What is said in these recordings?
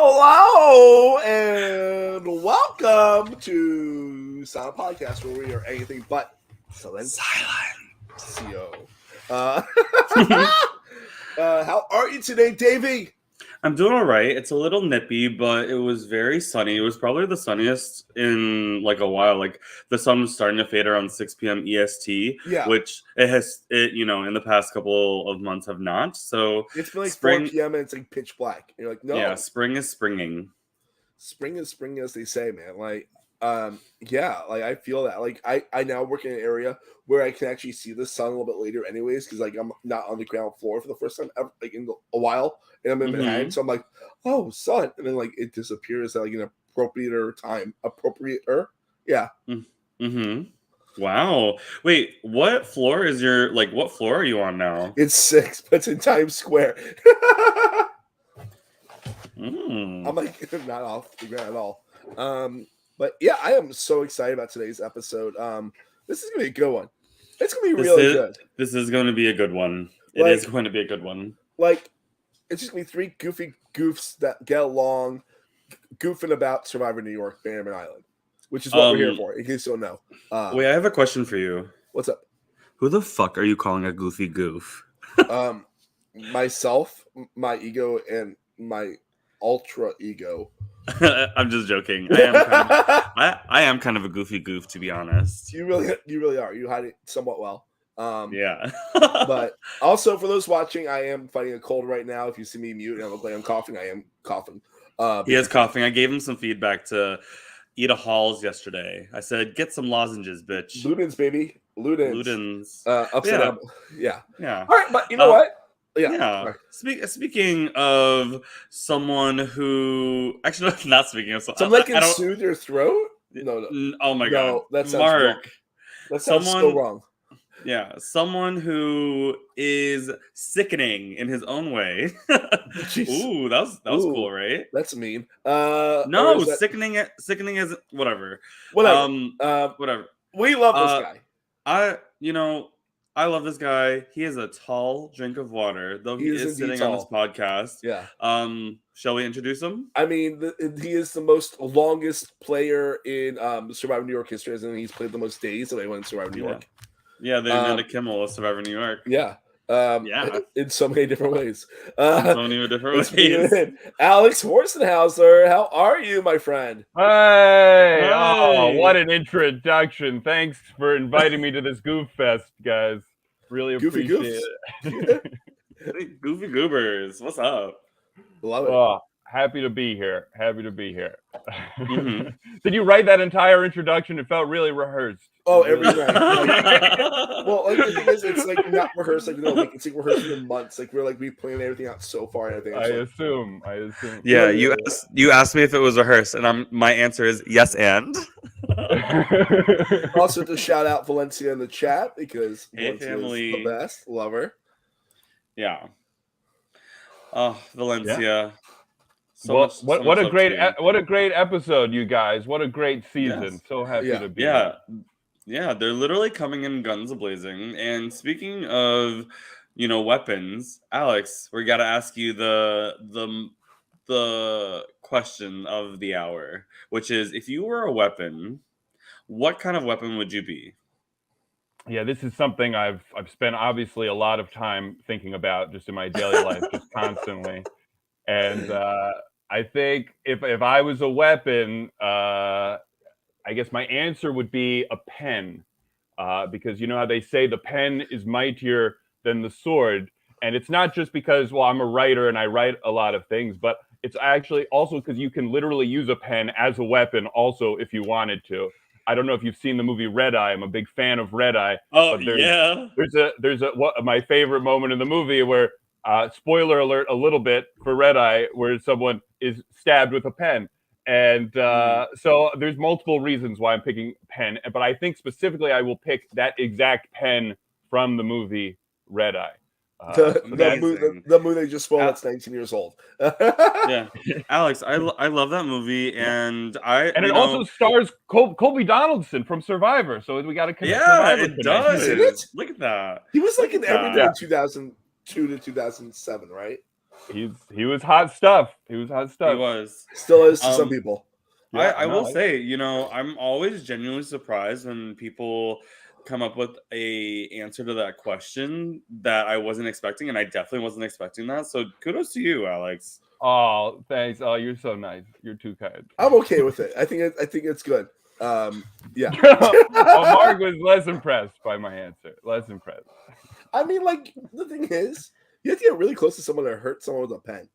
Hello and welcome to Silent Podcast, where we are anything but silent. How are you today, Davey? I'm doing all right. It's a little nippy, but it was very sunny. It was probably the sunniest in like a while. Like the sun was starting to fade around 6 p.m. EST, which it has, in the past couple of months have not. So it's been like 4 p.m. and it's like pitch black. You're like, no. Yeah, spring is springing. Spring is springing, as they say, man. Like, I feel that. Like, I now work in an area where I can actually see the sun a little bit later, anyways, because like I'm not on the ground floor for the first time ever, like in a while, and I'm in Manhattan, so I'm like, oh, sun, and then like it disappears at like an appropriater time, yeah. Wow. Wait, what floor is what floor are you on now? It's 6, but it's in Times Square. I'm like not off the ground at all. But yeah, I am so excited about today's episode. This is gonna be a good one. It's gonna be really good. This is going to be a good one. It is going to be a good one. Like, it's just gonna be 3 goofy goofs that get along, goofing about Survivor New York, Bannerman Island, which is what we're here for. In case you don't know. Wait, I have a question for you. What's up? Who the fuck are you calling a goofy goof? Myself, my ego, and my ultra ego. I'm just joking. I am kind of a goofy goof, to be honest. You really are. You hide it somewhat well. Yeah. But also, for those watching, I am fighting a cold right now. If you see me mute and I look like I'm coughing, I am coughing. He is coughing. I gave him some feedback to eat a Halls yesterday. I said, get some lozenges, bitch. Ludens, baby. Ludens. Upside down. Yeah. Yeah. All right, but you know what? Yeah. Speaking of someone who actually not speaking of someone that can soothe your throat. No. Oh my god, that sounds Mark. Wrong. That sounds so wrong. Yeah, someone who is sickening in his own way. Ooh, that was cool, right? That's mean. No, sickening is whatever. Whatever. We love this guy. I love this guy. He is a tall drink of water, though he is sitting on this podcast. Yeah. Shall we introduce him? I mean, he is the longest player in Survivor New York history, and he's played the most days of anyone in Survivor New York. Yeah, they invented Kimmel of Survivor New York. Yeah. In so many different ways. Ways. Alex Forstenhausler, how are you, my friend? Hey! Oh, what an introduction. Thanks for inviting me to this Goof Fest, guys. Really appreciate it. Goofy Goobers, what's up? Love it. Oh, happy to be here. Did you write that entire introduction? It felt really rehearsed. Oh, every night. The thing is, it's like not rehearsed. Like it's like rehearsing in months. Like we planned everything out so far. And I assume. Yeah, you asked me if it was rehearsed, and my answer is yes and. Also, to shout out Valencia in the chat because family, the best. Love her. Yeah. Oh, Valencia. Yeah. What a great episode, you guys. What a great season. Yes. So happy to be here. Yeah, they're literally coming in guns a-blazing. And speaking of, weapons, Alex, we got to ask you the question of the hour, which is, if you were a weapon, what kind of weapon would you be? Yeah, this is something I've spent obviously a lot of time thinking about just in my daily life, just constantly. And I think if I was a weapon, I guess my answer would be a pen, because you know how they say the pen is mightier than the sword. And it's not just because, I'm a writer and I write a lot of things, but it's actually also because you can literally use a pen as a weapon also if you wanted to. I don't know if you've seen the movie Red Eye. I'm a big fan of Red Eye. Oh, yeah. There's my favorite moment in the movie where, spoiler alert a little bit for Red Eye, where someone is stabbed with a pen. And so there's multiple reasons why I'm picking pen. But I think specifically I will pick that exact pen from the movie Red Eye. The movie they just spoiled that's 19 years old. Yeah, Alex, I love that movie, and it also stars Colby Donaldson from Survivor, so we got to connect. Yeah, it does. Look at that. He was like in everything in 2002 to 2007, right? he was hot stuff. He was hot stuff. He was. Still is to some people. Yeah, I will say, you know, I'm always genuinely surprised when people come up with a answer to that question that I wasn't expecting, and I definitely wasn't expecting that. So kudos to you, Alex. Oh, thanks. Oh, you're so nice. You're too kind. I'm okay with it. I think it's good. Yeah. Mark was less impressed by my answer. Less impressed. I mean, like, the thing is, you have to get really close to someone to hurt someone with a pen.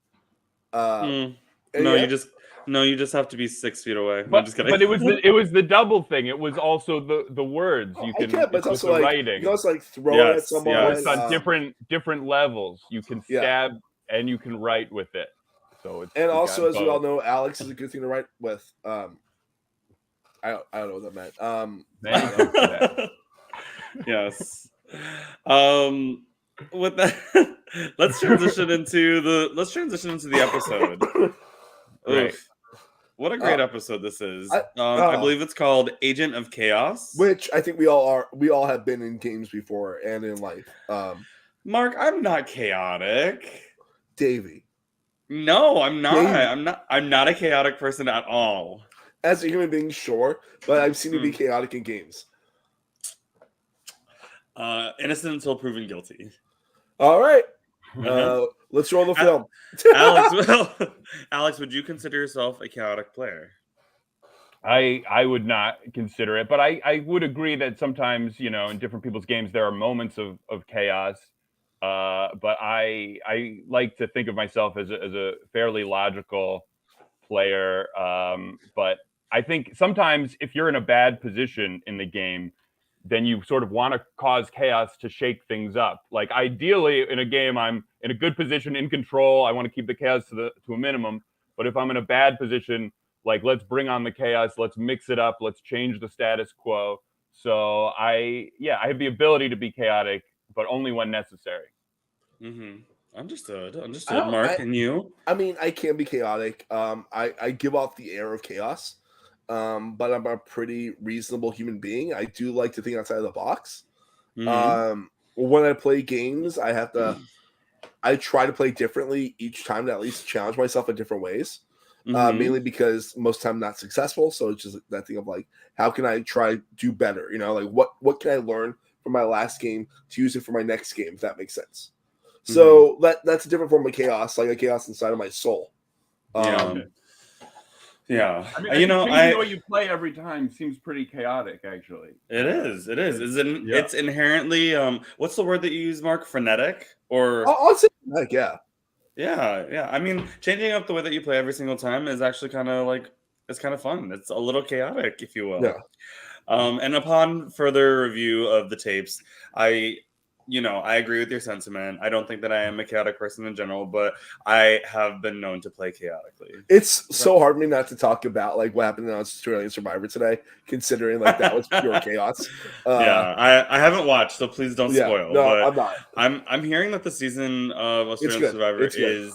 You just have to be 6 feet away. But, I'm just kidding. But it was the double thing. It was also the words you can. But it's also like writing. You can also like throw it at someone. It's on different levels. You can stab and you can write with it. So it's also, as we all know, Alex is a good thing to write with. I don't know what that meant. Thank you for that. Yes. With that, let's transition into the episode. Right. What a great episode this is. I believe it's called Agent of Chaos, which I think we all have been in games before and in life. Mark, I'm not chaotic. Davey. No, I'm not. Davey. I'm not a chaotic person at all. As a human being, sure, but I've seen you be chaotic in games. Innocent until proven guilty. All right. Let's roll the film. Alex, would you consider yourself a chaotic player? I would not consider it, but I would agree that sometimes, you know, in different people's games there are moments of chaos. But I like to think of myself as a fairly logical player. But I think sometimes if you're in a bad position in the game, then you sort of want to cause chaos to shake things up. Like ideally in a game, I'm in a good position, in control. I want to keep the chaos to a minimum. But if I'm in a bad position, like let's bring on the chaos, let's mix it up, let's change the status quo. So I have the ability to be chaotic, but only when necessary. Understood. Mark, and you? I mean, I can be chaotic. I give off the air of chaos. But I'm a pretty reasonable human being. I do like to think outside of the box. When I play games, I try to play differently each time to at least challenge myself in different ways. Mainly because most of the time I'm not successful. So it's just that thing of like, how can I try to do better? You know, like what can I learn from my last game to use it for my next game, if that makes sense. So that's a different form of chaos, like a chaos inside of my soul. Yeah, I mean, the way you play every time seems pretty chaotic. Actually, it is. It's inherently. What's the word that you use, Mark? Frenetic, or I'll say frenetic. Yeah. I mean, changing up the way that you play every single time is actually kind of fun. It's a little chaotic, if you will. Yeah. And upon further review of the tapes, I agree with your sentiment. I don't think that I am a chaotic person in general, but I have been known to play chaotically. It's so hard for me not to talk about like what happened in Australian Survivor today, considering like that was pure chaos. I haven't watched, so please don't spoil. No, but I'm not. I'm hearing that the season of Australian Survivor is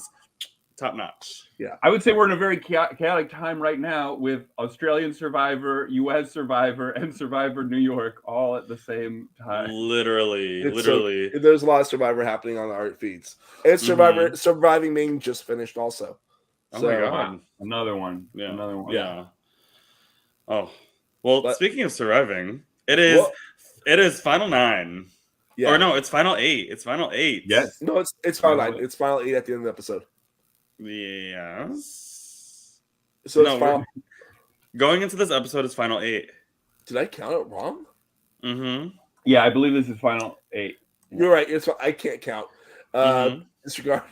top notch. Yeah, I would say we're in a very chaotic time right now with Australian Survivor, U.S. Survivor, and Survivor New York all at the same time. Literally. There's a lot of Survivor happening on our feeds. And Surviving Maine just finished also. Oh my god, another one. Yeah, another one. Yeah. Oh well. Speaking of surviving, it is Final 9. Yeah. Or no, it's Final 8. It's Final 8. Yes. No, it's Final 9. It's Final 8 at the end of the episode. Yes. So it's final. Going into this episode is Final 8. Did I count it wrong? Yeah, I believe this is Final 8. You're right. I can't count. Disregard.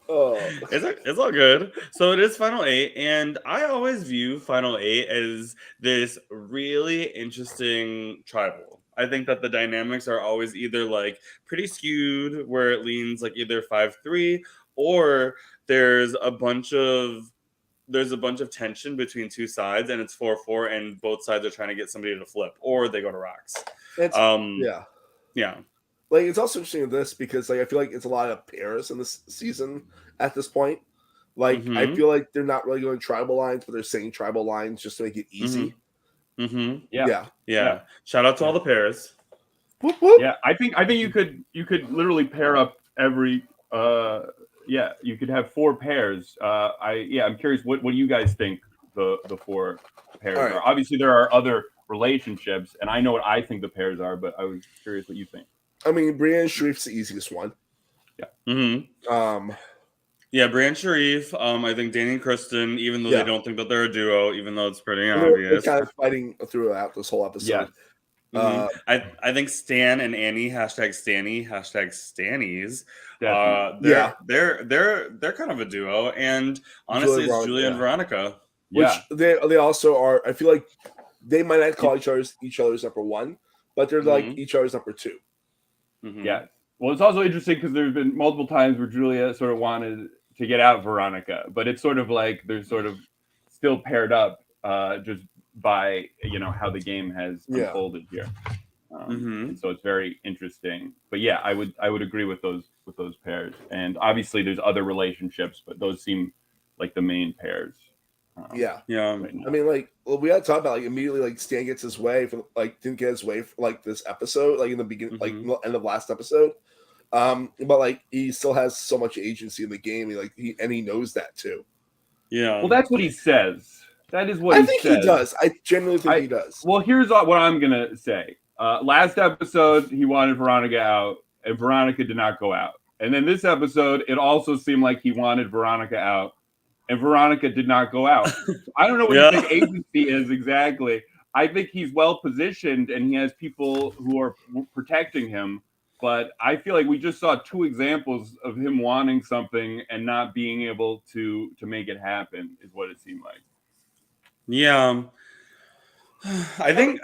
Oh, it's all good. So it is Final 8, and I always view Final 8 as this really interesting tribal. I think that the dynamics are always either like pretty skewed, where it leans like either 5-3, or there's a bunch of tension between two sides, and it's 4-4, and both sides are trying to get somebody to flip, or they go to rocks. Yeah. Like it's also interesting with this because like I feel like it's a lot of pairs in this season at this point. Like I feel like they're not really going tribal lines, but they're saying tribal lines just to make it easy. Yeah. Shout out to all the pairs. Whoop, whoop. Yeah, I think you could literally pair up every Yeah, you could have 4 pairs. I'm curious. What do you guys think the 4 pairs right. are? Obviously, there are other relationships, and I know what I think the pairs are, but I was curious what you think. I mean, Brienne and Sharif's the easiest one. Yeah. Yeah, Brian Sharif. I think Danny and Kristen, even though they don't think that they're a duo, even though it's pretty obvious. They're kind of fighting throughout this whole episode. Yeah. I think Stan and Annie, #Stanny, #Stannies. They're kind of a duo, and honestly, it's Julia and Veronica. Which they also are. I feel like they might not call each other's number 1, but they're like each other's number 2. Yeah. Well, it's also interesting because there's been multiple times where Julia sort of wanted to get out Veronica, but it's sort of like they're sort of still paired up just by how the game has unfolded here. And so it's very interesting. But yeah, I would agree with those pairs. And obviously there's other relationships, but those seem like the main pairs. Yeah. Right, I mean, like, we had to talk about, like, immediately, like, Stan gets his way for, like, didn't get his way for, like, this episode, like, in the beginning, like, end of last episode. But, like, he still has so much agency in the game. He knows that too. Yeah. Well, that's what he says. That is what I think he does. I genuinely think he does. Well, here's what I'm gonna say. Last episode, he wanted Veronica out, and Veronica did not go out. And then this episode, it also seemed like he wanted Veronica out, and Veronica did not go out. I don't know what you think agency is exactly. I think he's well positioned, and he has people who are protecting him. But I feel like we just saw 2 examples of him wanting something and not being able to make it happen, is what it seemed like. Yeah. I think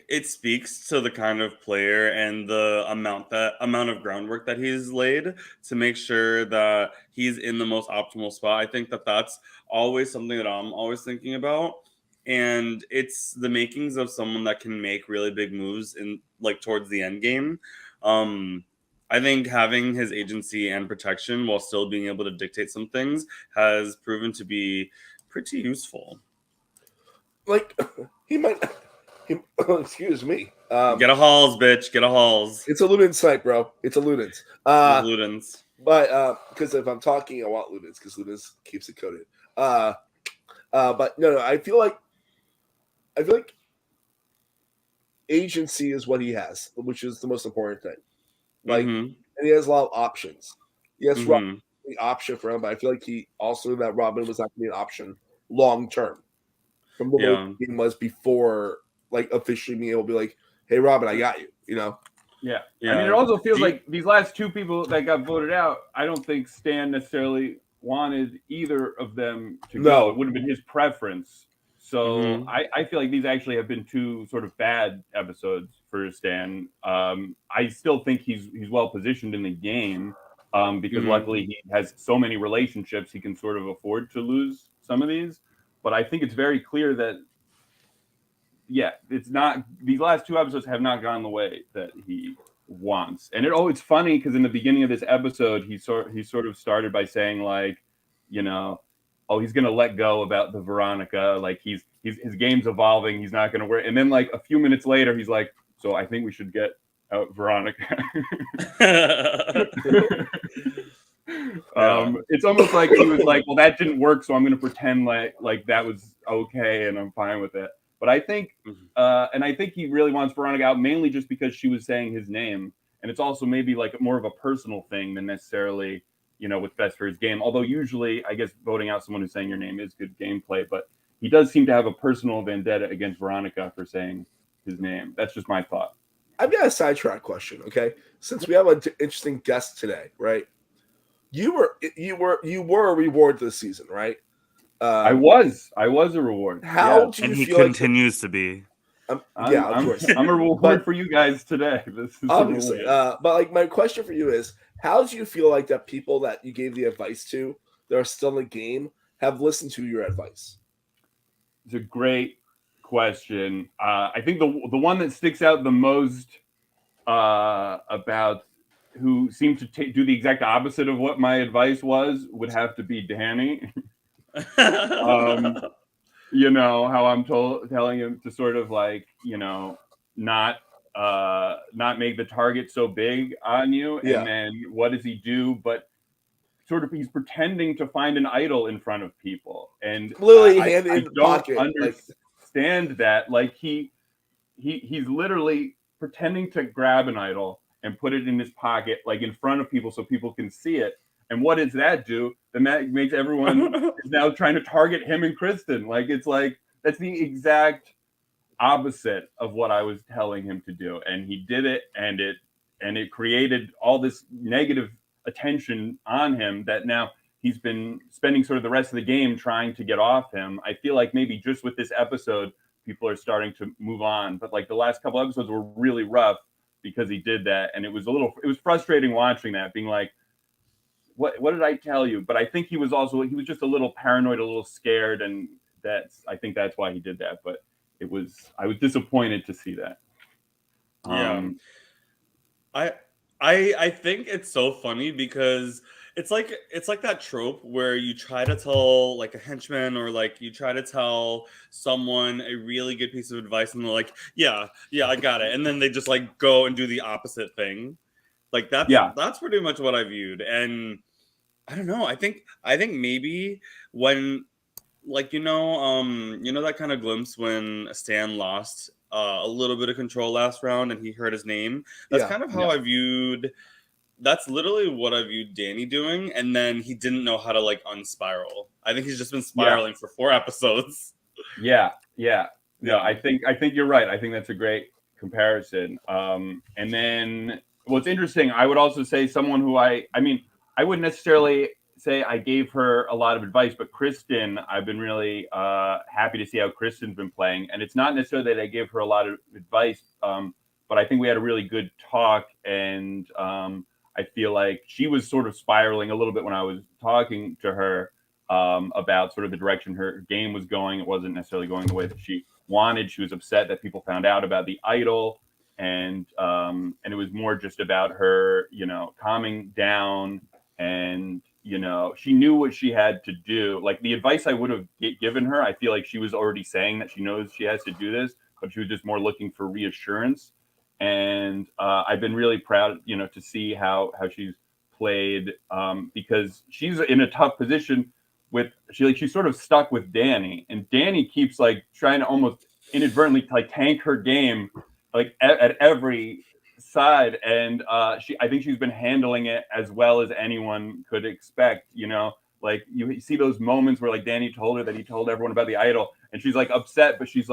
it speaks to the kind of player and the amount of groundwork that he's laid to make sure that he's in the most optimal spot. I think that that's always something that I'm always thinking about. And it's the makings of someone that can make really big moves in towards the end game. I think having his agency and protection while still being able to dictate some things has proven to be pretty useful. Like, he might. Excuse me. Get a Halls, bitch. Get a Halls. It's a Ludens site, bro. It's a Ludens. Ludens. But because if I'm talking, I want Ludens because Ludens keeps it coded. But no. I feel like agency is what he has, which is the most important thing. Like, and he has a lot of options. Yes, Robin the option for him, but I feel like he also knew that Robin was not going to be an option long term from the way the game was before, like, officially being able to be like, "Hey, Robin, I got you." Yeah. I mean, it also feels like these last 2 people that got voted out, I don't think Stan necessarily wanted either of them to go. It would have been his preference. So I feel like these actually have been 2 sort of bad episodes for Stan. I still think he's well positioned in the game because luckily he has so many relationships he can sort of afford to lose some of these. But I think it's very clear that it's not, these last 2 episodes have not gone the way that he wants. And it's funny because in the beginning of this episode he sort of started by saying, like, he's going to let go about the Veronica. Like, his game's evolving. He's not going to work. And then, like, a few minutes later, he's like, so I think we should get out Veronica. It's almost like he was like, well, that didn't work, so I'm going to pretend like that was okay and I'm fine with it. But I think, and I think he really wants Veronica out mainly just because she was saying his name. And it's also maybe like more of a personal thing than necessarily what's best for his game. Although usually, I guess, voting out someone who's saying your name is good gameplay. But he does seem to have a personal vendetta against Veronica for saying his name. That's just my thought. I've got a sidetrack question, okay? Since we have an interesting guest today, right? You were a reward this season, right? I was a reward. How do you and he feel continues to be. Of course. I'm a reward for you guys today. This is obviously. But like, my question for you is, how do you feel like that people that you gave the advice to that are still in the game have listened to your advice? It's a great question. I think the one that sticks out the most about who seemed to do the exact opposite of what my advice was would have to be Danny. How I'm telling him to sort of, like, not not make the target so big on you. Yeah. And then what does he do? But sort of he's pretending to find an idol in front of people. And literally I hand in don't pocket. understand that. Like he's literally pretending to grab an idol and put it in his pocket, like in front of people so people can see it. And what does that do? Then that makes everyone is now trying to target him and Kristen. Like it's like that's the exact opposite of what I was telling him to do. And he did it, and it created all this negative attention on him that now he's been spending sort of the rest of the game trying to get off him. I feel like maybe just with this episode, people are starting to move on. But like the last couple episodes were really rough because he did that. And it was frustrating watching that, being like, what did I tell you? But I think he was just a little paranoid, a little scared. And I think that's why he did that. But I was disappointed to see that. Yeah. I think it's so funny because it's like that trope where you try to tell like a henchman or like you try to tell someone a really good piece of advice and they're like, yeah, I got it. And then they just like go and do the opposite thing. Like that's pretty much what I viewed. And I don't know. I think maybe when like that kind of glimpse when Stan lost a little bit of control last round and he heard his name. That's kind of how I viewed. That's literally what I viewed Danny doing, and then he didn't know how to like unspiral. I think he's just been spiraling for 4 episodes. Yeah. No, I think you're right. I think that's a great comparison. And then what's interesting, I would also say someone who I wouldn't necessarily say I gave her a lot of advice, but Kristen, I've been really happy to see how Kristen's been playing. And it's not necessarily that I gave her a lot of advice, but I think we had a really good talk, and I feel like she was sort of spiraling a little bit when I was talking to her about sort of the direction her game was going. It wasn't necessarily going the way that she wanted. She was upset that people found out about the idol, and it was more just about her, calming down, and she knew what she had to do. Like the advice I would have given her, I feel like she was already saying that she knows she has to do this, but she was just more looking for reassurance. And I've been really proud, to see how she's played, because she's in a tough position she's sort of stuck with Danny, and Danny keeps like trying to almost inadvertently like tank her game, like at every side. And I think she's been handling it as well as anyone could expect. Like you see those moments where like Danny told her that he told everyone about the idol, and she's like upset, but she's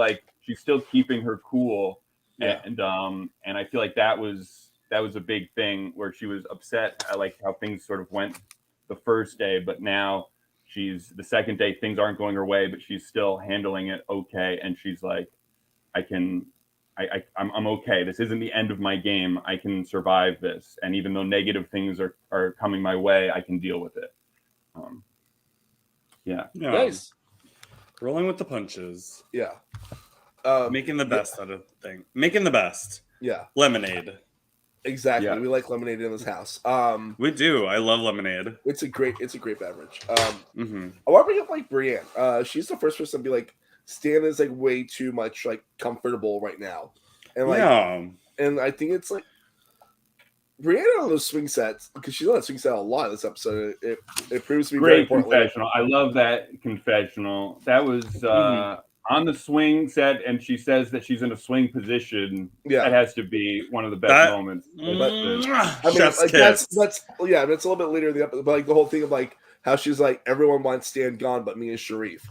still keeping her cool. Yeah. And I feel like that was a big thing where she was upset at like how things sort of went the first day, but now the second day things aren't going her way, but she's still handling it okay. And she's like, I'm okay. This isn't the end of my game. I can survive this. And even though negative things are coming my way, I can deal with it. Yeah. Nice. Rolling with the punches. Yeah. Making the best out of things. Making the best. Yeah. Lemonade. Exactly. Yeah. We like lemonade in this house. We do. I love lemonade. It's a great beverage. I want to bring up like Brienne. She's the first person to be like, Stan is like way too much like comfortable right now. And like and I think it's like Brienne on those swing sets, because she's on that swing set a lot in this episode. It proves to be great very confessional. I love that confessional. That was on the swing set, and she says that she's in a swing position. Yeah, that has to be one of the best moments. I mean, like that's it's a little bit later in the episode, but like the whole thing of like how she's like, everyone wants Stan gone, but me and Sharif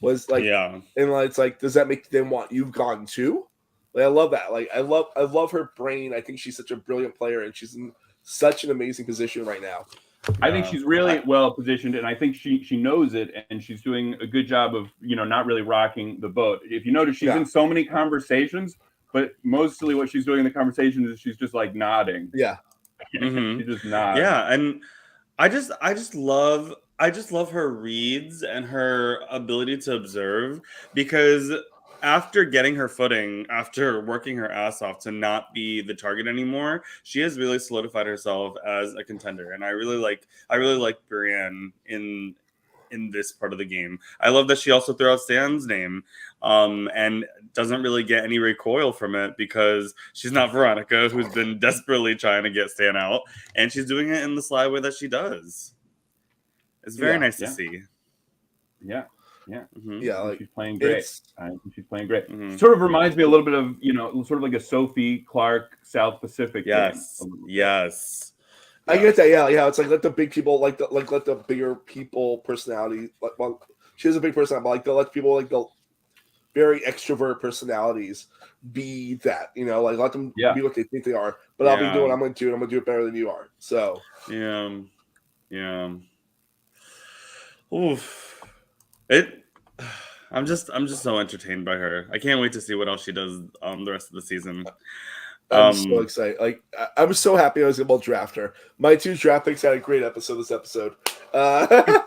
was like, and it's like, does that make them want you gone too? Like, I love that. Like, I love her brain. I think she's such a brilliant player, and she's in such an amazing position right now. I think she's really well positioned, and I think she knows it, and she's doing a good job of not really rocking the boat. If you notice, she's in so many conversations, but mostly what she's doing in the conversations is she's just like nodding. Yeah, she just nods. Yeah, and I just love her reads and her ability to observe, because after getting her footing, after working her ass off to not be the target anymore, she has really solidified herself as a contender. And I really like Brienne in in this part of the game. I love that she also threw out Stan's name and doesn't really get any recoil from it because she's not Veronica, who's been desperately trying to get Stan out, and she's doing it in the sly way that she does. It's very nice to see. Yeah. Like, she's playing great. I think she's playing great. Sort of reminds me a little bit of, sort of like a Sophie Clark South Pacific. Yes. I get that. Yeah. It's like let the big people let the bigger people personality. She has a big personality, but they'll let people the very extrovert personalities be that. Like let them be what they think they are. But I'll be doing what I'm going to do, and I'm going to do it better than you are. So yeah. Oof. I'm just so entertained by her. I can't wait to see what else she does the rest of the season. I'm so excited. Like I was so happy I was able to draft her. My 2 draft picks had a great episode this episode. Yeah.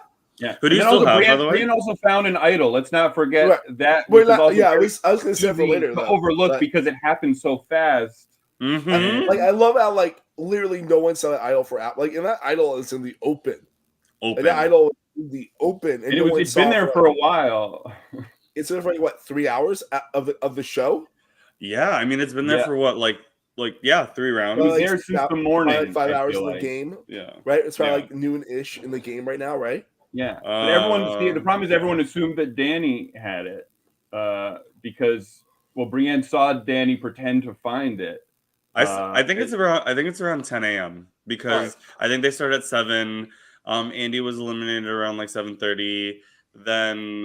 Who do you still have, by the way? Brienne also found an idol. Let's not forget that. I was going to say for later. Overlooked because it happened so fast. Like I love how literally no one saw an idol for app. Like and that idol is in the open. And that idol is in the open, and it's been there for a while. It's been for 3 hours of the show. Yeah, I mean it's been there for what 3 rounds. He's there since the morning. 5 hours in the game. Yeah, right. It's probably noon-ish in the game right now, right? Yeah, but the problem is everyone assumed that Danny had it because Brienne saw Danny pretend to find it. I think it's around 10 a.m. because I think they start at 7. Andy was eliminated around 7:30. Then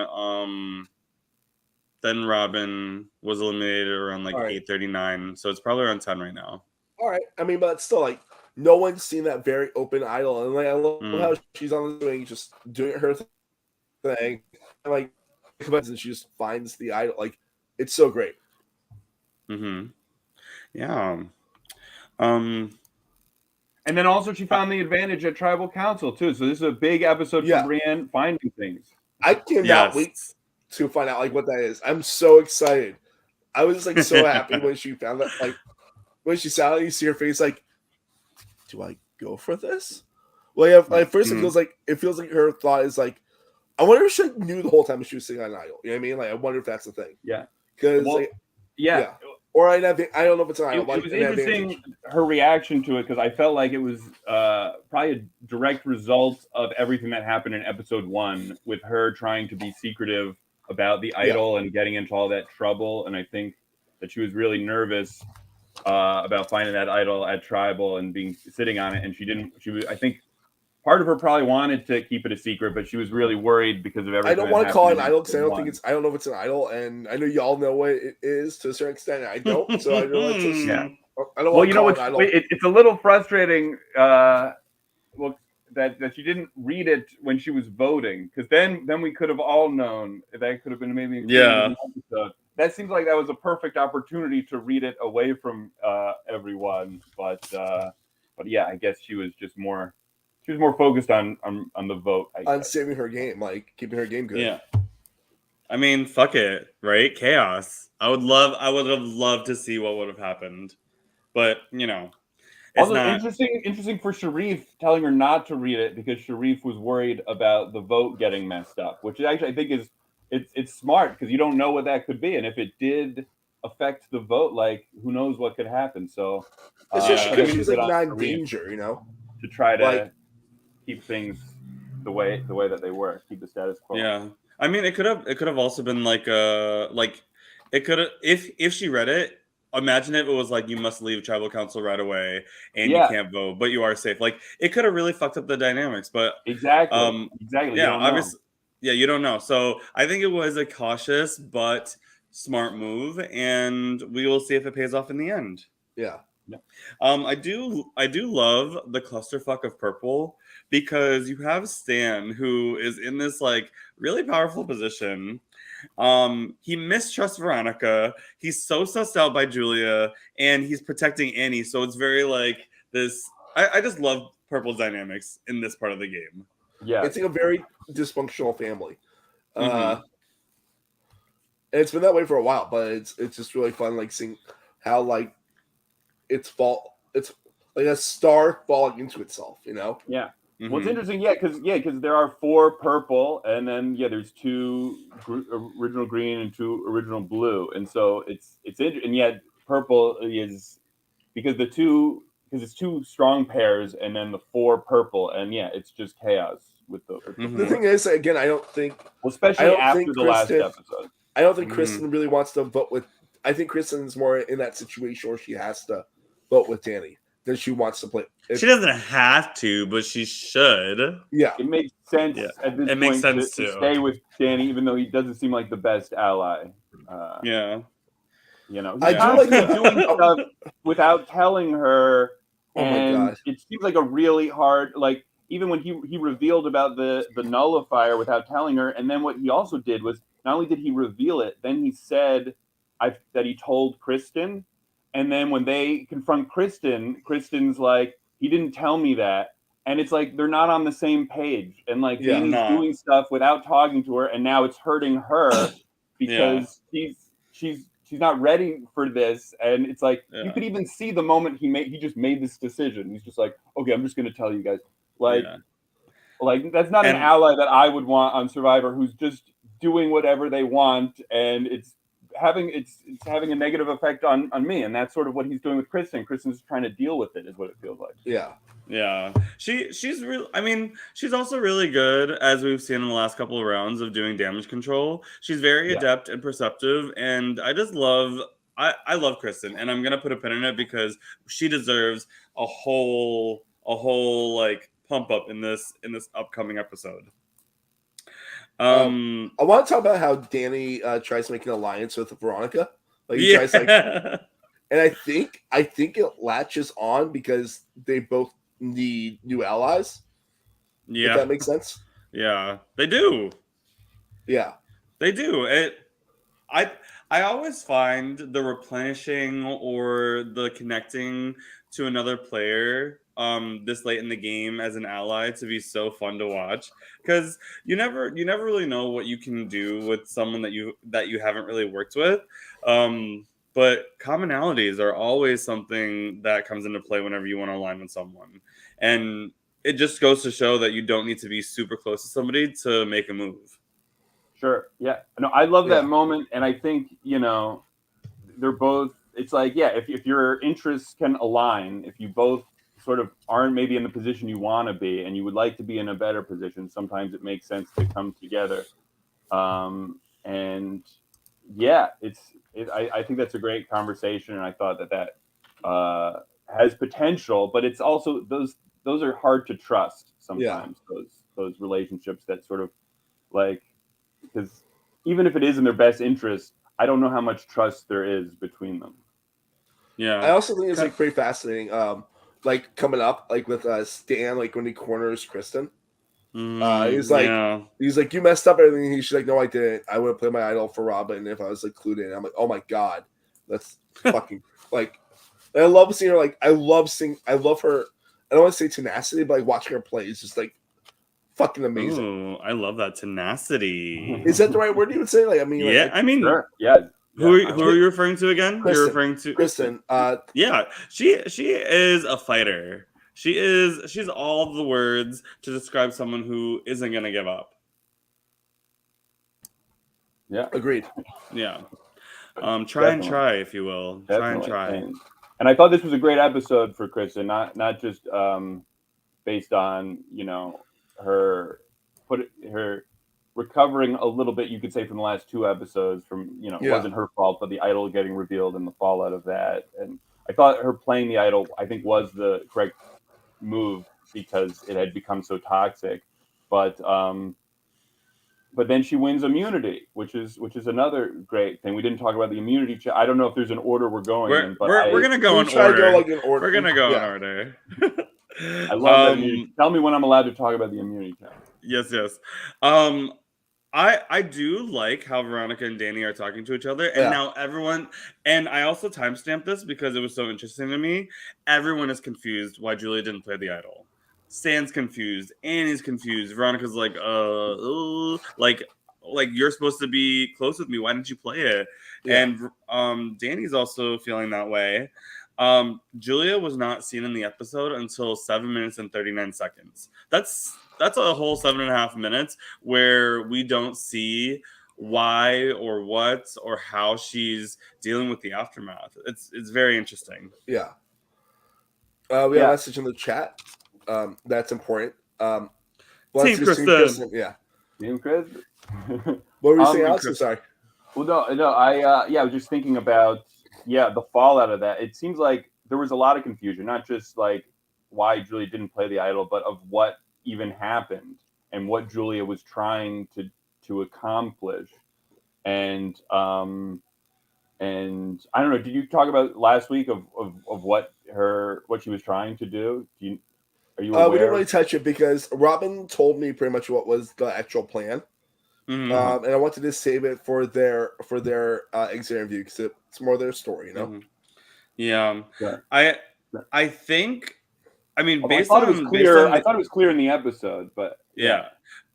Robin was eliminated around 8:39. So it's probably around 10 right now. All right. I mean, but still, no one's seen that very open idol, and I love how she's on the swing, just doing her thing, and and she just finds the idol. It's so great. Yeah. And then also she found the advantage at Tribal Council too. So this is a big episode for Brienne finding things. I cannot wait to find out what that is. I'm so excited. I was so happy when she found that. When she saw it, you see her face do I go for this? At first it feels like her thought is I wonder if she knew the whole time she was sitting on an idol. You know what I mean? I wonder if that's the thing. Yeah. Because Or I don't know if it's an idol. It was interesting her reaction to it because I felt like it was probably a direct result of everything that happened in episode 1 with her trying to be secretive about the idol and getting into all that trouble. And I think that she was really nervous about finding that idol at Tribal and sitting on it. And I think part of her probably wanted to keep it a secret, but she was really worried because of everything. I don't want to call it an idol because I don't know if it's an idol, and I know y'all know what it is to a certain extent. I don't, so I don't want to. I don't want to call it an idol. It's a little frustrating. That she didn't read it when she was voting, because then we could have all known that could have been maybe in the episode. That seems like that was a perfect opportunity to read it away from everyone, but yeah, I guess she was just more. She was more focused on the vote. On saving her game, keeping her game good. Yeah. I mean, fuck it, right? Chaos. I would have loved to see what would have happened. But, it's also interesting for Sharif telling her not to read it because Sharif was worried about the vote getting messed up, which actually I think it's smart because you don't know what that could be. And if it did affect the vote, who knows what could happen. So she's not in danger, to try to keep things the way that they were, keep the status quo. Yeah, I mean, it could have also been it could have if she read it. Imagine if it was you must leave Tribal Council right away and you can't vote, but you are safe. It could have really fucked up the dynamics. But exactly. Yeah, obviously. Yeah, you don't know. So I think it was a cautious but smart move, and we will see if it pays off in the end. Yeah. I do love the clusterfuck of purple because you have Stan who is in this really powerful position. He mistrusts Veronica. He's so sussed out by Julia, and he's protecting Annie. So it's very this. I just love purple's dynamics in this part of the game. Yeah, it's a very dysfunctional family. And it's been that way for a while, but it's just really fun seeing how it's like a star falling into itself, Yeah. Well, it's interesting, because there are 4 purple, and then there's 2 original green and 2 original blue, and so it's and yet purple is because it's 2 strong pairs, and then the 4 purple, and it's just chaos with the. The thing is, again, I don't think, especially after the last episode, I don't think Kristen really wants to vote with. I think Kristen's more in that situation where she has to vote with Danny than she wants to play. She doesn't have to, but she should. Yeah, it makes sense at this point to stay with Danny, even though he doesn't seem like the best ally. He's doing stuff without telling her, and it seems like a really hard. Like even when he revealed about the nullifier without telling her, and then what he also did was not only did he reveal it, then he said that he told Kristen. And then when they confront Kristen's like, he didn't tell me that. And it's like they're not on the same page. And like Danny's doing stuff without talking to her, and now it's hurting her because she's not ready for this. And it's like you could even see the moment he just made this decision. He's just like, okay, I'm just gonna tell you guys. Like that's not an ally that I would want on Survivor who's just doing whatever they want, and it's having a negative effect on me, and that's sort of what he's doing with Kristen. Kristen's trying to deal with it, is what it feels like. She's real. I mean, she's also really good, as we've seen in the last couple of rounds, of doing damage control. She's very adept and perceptive, and I just love Kristen, and I'm gonna put a pin in it because she deserves a whole like pump up in this upcoming episode. I want to talk about how Danny tries to make an alliance with Veronica. Like he tries and I think it latches on because they both need new allies. Yeah, if that makes sense. Yeah, they do. Yeah, they do. I always find the replenishing or the connecting to another player this late in the game as an ally to be so fun to watch, because you never really know what you can do with someone that you haven't really worked with, but commonalities are always something that comes into play whenever you want to align with someone, and it just goes to show that you don't need to be super close to somebody to make a move. Sure. Yeah. No, I love that moment, and I think they're both. It's like if your interests can align, if you both sort of aren't maybe in the position you want to be, and you would like to be in a better position, sometimes it makes sense to come together. I think that's a great conversation, and I thought that has potential, but it's also those are hard to trust sometimes. Those relationships that sort of like, because even if it is in their best interest, I don't know how much trust there is between them. Yeah, I also think it's like pretty fascinating. Like coming up, like with Stan, like when he corners Kristen, he's like, you messed up everything. She's like, no, I didn't. I would have played my idol for Robin if I was like clued in. I'm like, oh my god, that's fucking like. I love seeing her. Like, I love her. I don't want to say tenacity, but like watching her play is just like fucking amazing. Ooh, I love that tenacity. Is that the right word you would say? Like, I mean, sure. Who are you referring to again? Kristen, You're referring to Kristen. She is a fighter. She's all the words to describe someone who isn't gonna give up. Yeah, agreed. Yeah, try, if you will. Definitely. Try. And I thought this was a great episode for Kristen, not just based on her recovering a little bit, you could say, from the last 2 episodes from, it wasn't her fault, but the idol getting revealed and the fallout of that. And I thought her playing the idol, I think, was the correct move because it had become so toxic. But then she wins immunity, which is another great thing. We didn't talk about the immunity. I don't know if there's an order we're going in, but we're gonna go in order. We're gonna go in order. I love that. Tell me when I'm allowed to talk about the immunity challenge. Yes. I do like how Veronica and Danny are talking to each other, and now everyone. And I also timestamped this because it was so interesting to me. Everyone is confused why Julia didn't play the idol. Stan's confused. Annie's confused. Veronica's like, like you're supposed to be close with me. Why didn't you play it? Yeah. And Danny's also feeling that way. Julia was not seen in the episode until 7 minutes and 39 seconds. That's a whole 7.5 minutes where we don't see why or what or how she's dealing with the aftermath. It's very interesting. Yeah. We have a message in the chat. That's important. Team Kristen. Yeah. Team Chris. What were you saying, Alex? I'm sorry. Well, no. I was just thinking about the fallout of that. It seems like there was a lot of confusion, not just like why Julia didn't play the idol, but of what even happened and what Julia was trying to accomplish. And I don't know. Did you talk about last week of what she was trying to do? Are you aware? We didn't really touch it because Robin told me pretty much what was the actual plan. Mm-hmm. And I wanted to save it for their exit interview because it's more their story, you know. Mm-hmm. Yeah. I think. I mean, I thought it was clear in the episode, but yeah.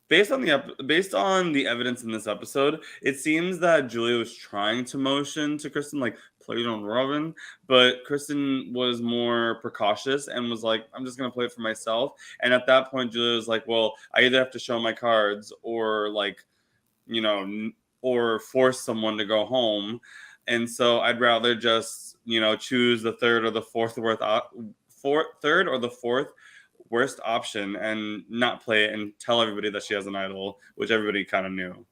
Based on the evidence in this episode, it seems that Julia was trying to motion to Kristen like play it on Robin, but Kristen was more precautious and was like, "I'm just gonna play it for myself." And at that point, Julia was like, "Well, I either have to show my cards or like, or force someone to go home, and so I'd rather just choose the third or the fourth worst option and not play it and tell everybody that she has an idol, which everybody kind of knew.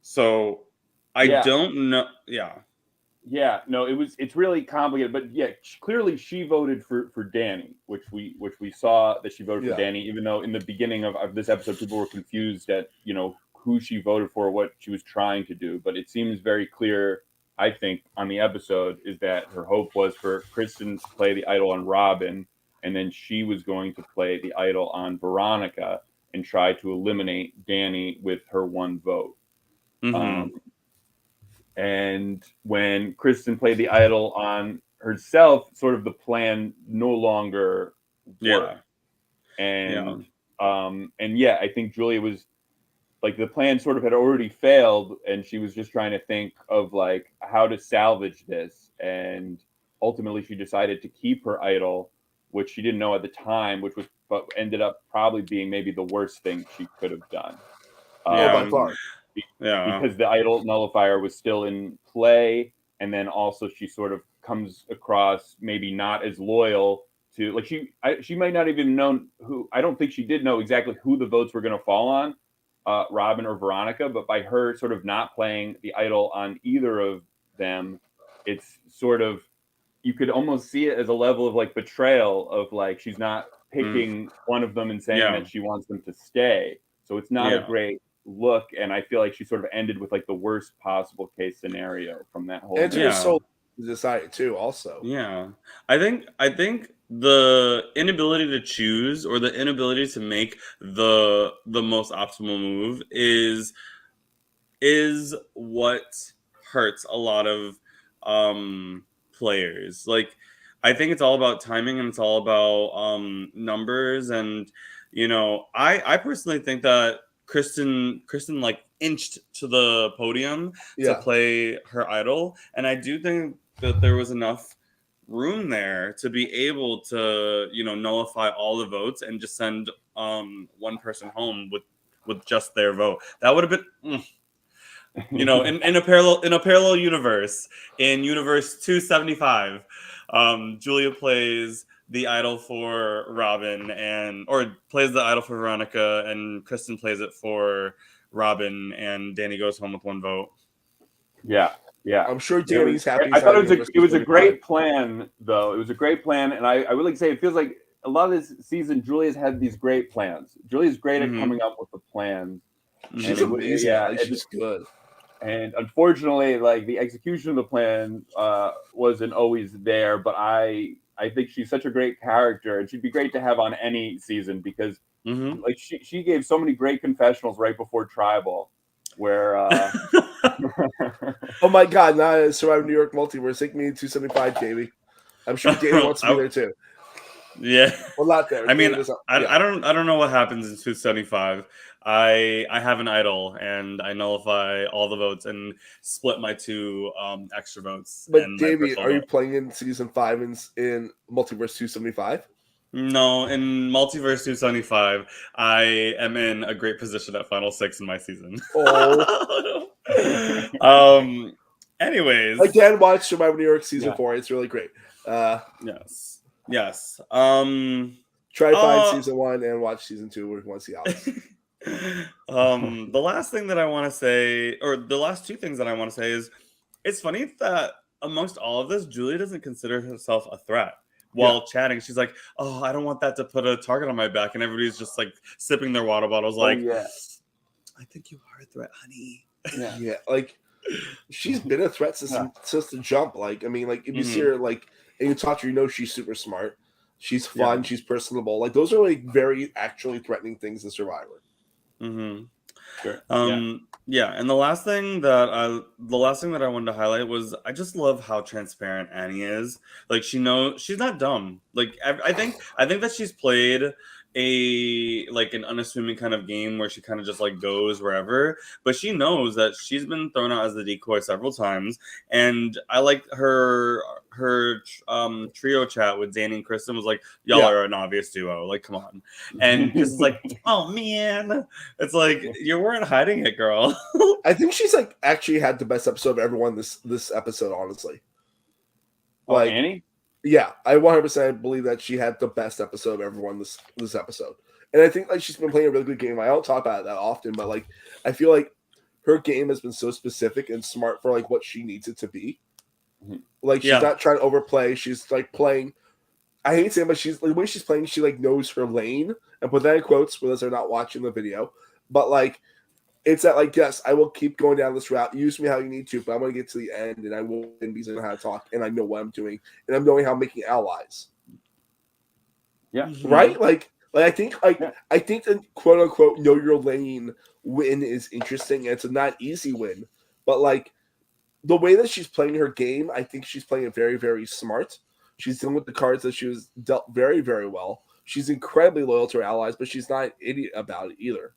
So I don't know. Yeah, no, it's really complicated, but clearly she voted for Danny, which we saw that she voted for Danny, even though in the beginning of this episode people were confused at who she voted for, what she was trying to do. But it seems very clear, I think, on the episode is that her hope was for Kristen to play the idol on Robin, and then she was going to play the idol on Veronica and try to eliminate Danny with her one vote. Mm-hmm. And when Kristen played the idol on herself, sort of the plan no longer worked. And I think Julia was like, the plan sort of had already failed, and she was just trying to think of like how to salvage this. And ultimately she decided to keep her idol, which she didn't know at the time, but ended up probably being maybe the worst thing she could have done. By far. Because the idol nullifier was still in play, and then also she sort of comes across maybe not as loyal to, like, she might not even known who. I don't think she did know exactly who the votes were going to fall on, Robin or Veronica, but by her sort of not playing the idol on either of them, it's sort of, you could almost see it as a level of like betrayal of like she's not picking one of them and saying that she wants them to stay. So it's not a great look, and I feel like she sort of ended with like the worst possible case scenario from that whole. And to so decided too. Also, I think the inability to choose or the inability to make the most optimal move is what hurts a lot of players. Like, I think it's all about timing and it's all about numbers, and I personally think that Kristen like inched to the podium to play her idol, and I do think that there was enough room there to be able to nullify all the votes and just send one person home with just their vote. That would have been in a parallel universe, in universe 275, Julia plays the idol for Robin or plays the idol for Veronica, and Kristen plays it for Robin, and Danny goes home with one vote. Yeah. I'm sure Danny's happy. I thought it was a great plan, though. It was a great plan, and I would like to say it feels like a lot of this season, Julia's had these great plans. Julia's great at coming up with the plans. She's amazing. She's good. And unfortunately, like, the execution of the plan wasn't always there. But I think she's such a great character, and she'd be great to have on any season because, like, she gave so many great confessionals right before Tribal, where. Oh my God! Not a Survivor New York Multiverse. Take me to 275, baby. I'm sure Danny wants to be there too. Yeah. Well, not there. I mean, Dave is up. I don't know what happens in 275. I have an idol and I nullify all the votes and split my 2 extra votes But and my Davey, personal are you vote. playing in season 5 in Multiverse 275? No, in Multiverse 275, I am in a great position at Final 6 in my season. Oh. Anyways. Again, watch Survivor New York season 4. It's really great. Yes. Yes. Try find season 1 and watch season 2 if you want to see Alex. The last thing that I want to say, or the last 2 things that I want to say is, it's funny that amongst all of this, Julie doesn't consider herself a threat. While chatting, she's like, "Oh, I don't want that to put a target on my back," and everybody's just like sipping their water bottles, like, "I think you are a threat, honey." Yeah, like she's been a threat since the jump. Like, I mean, like if you see her, like, and you talk to her, you know she's super smart, she's fun, she's personable. Like, those are like very actually threatening things in Survivor. Sure. Yeah, and the last thing that I wanted to highlight was I just love how transparent Annie is. Like, she knows she's not dumb. Like, I think that she's played an unassuming kind of game where she kind of just like goes wherever, but she knows that she's been thrown out as the decoy several times. And I like her trio chat with Danny and Kristen was like, y'all are an obvious duo, like, come on. And Chris is like, oh man, it's like, you weren't hiding it, girl. I think she's like actually had the best episode of everyone this episode, honestly. Like, Annie? Yeah, I 100% believe that she had the best episode of everyone this episode. And I think like she's been playing a really good game. I don't talk about it that often, but like I feel like her game has been so specific and smart for like what she needs it to be. Like, she's not trying to overplay. She's like playing. I hate saying, but she's the way she's playing. She like knows her lane, and put that in quotes for those that are not watching the video. But like, it's that like, yes, I will keep going down this route. Use me how you need to, but I'm going to get to the end, and I will win because I know how to talk, and I know what I'm doing, and I'm knowing how I'm making allies. Yeah. Right. Like I think the quote unquote know your lane win is interesting, and it's a not easy win, but like, the way that she's playing her game, I think she's playing it very, very smart. She's dealing with the cards that she was dealt very, very well. She's incredibly loyal to her allies, but she's not an idiot about it either.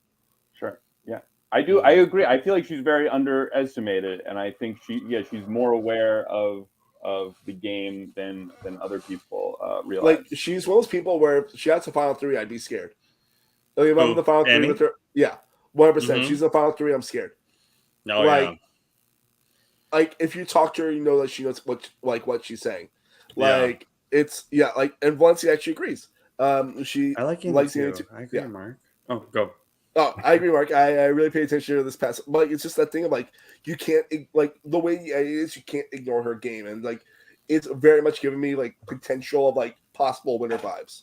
Sure. Yeah. I agree. I feel like she's very underestimated, and I think she's more aware of the game than other people realize. Like, she's one of those people where if she had to final 3, I'd be scared. Like, if I'm in the final 3 with her, 100%. She's in the final 3, I'm scared. No, like, like, if you talk to her, you know that she knows what she's saying. Like, it's like, and Valencia actually agrees. She I like likes too. I agree, Mark. Oh, go. Oh, I agree, Mark. I really pay attention to this past. But it's just that thing of like, you can't, like, the way it is, you can't ignore her game, and like, it's very much giving me like potential of like possible winner vibes.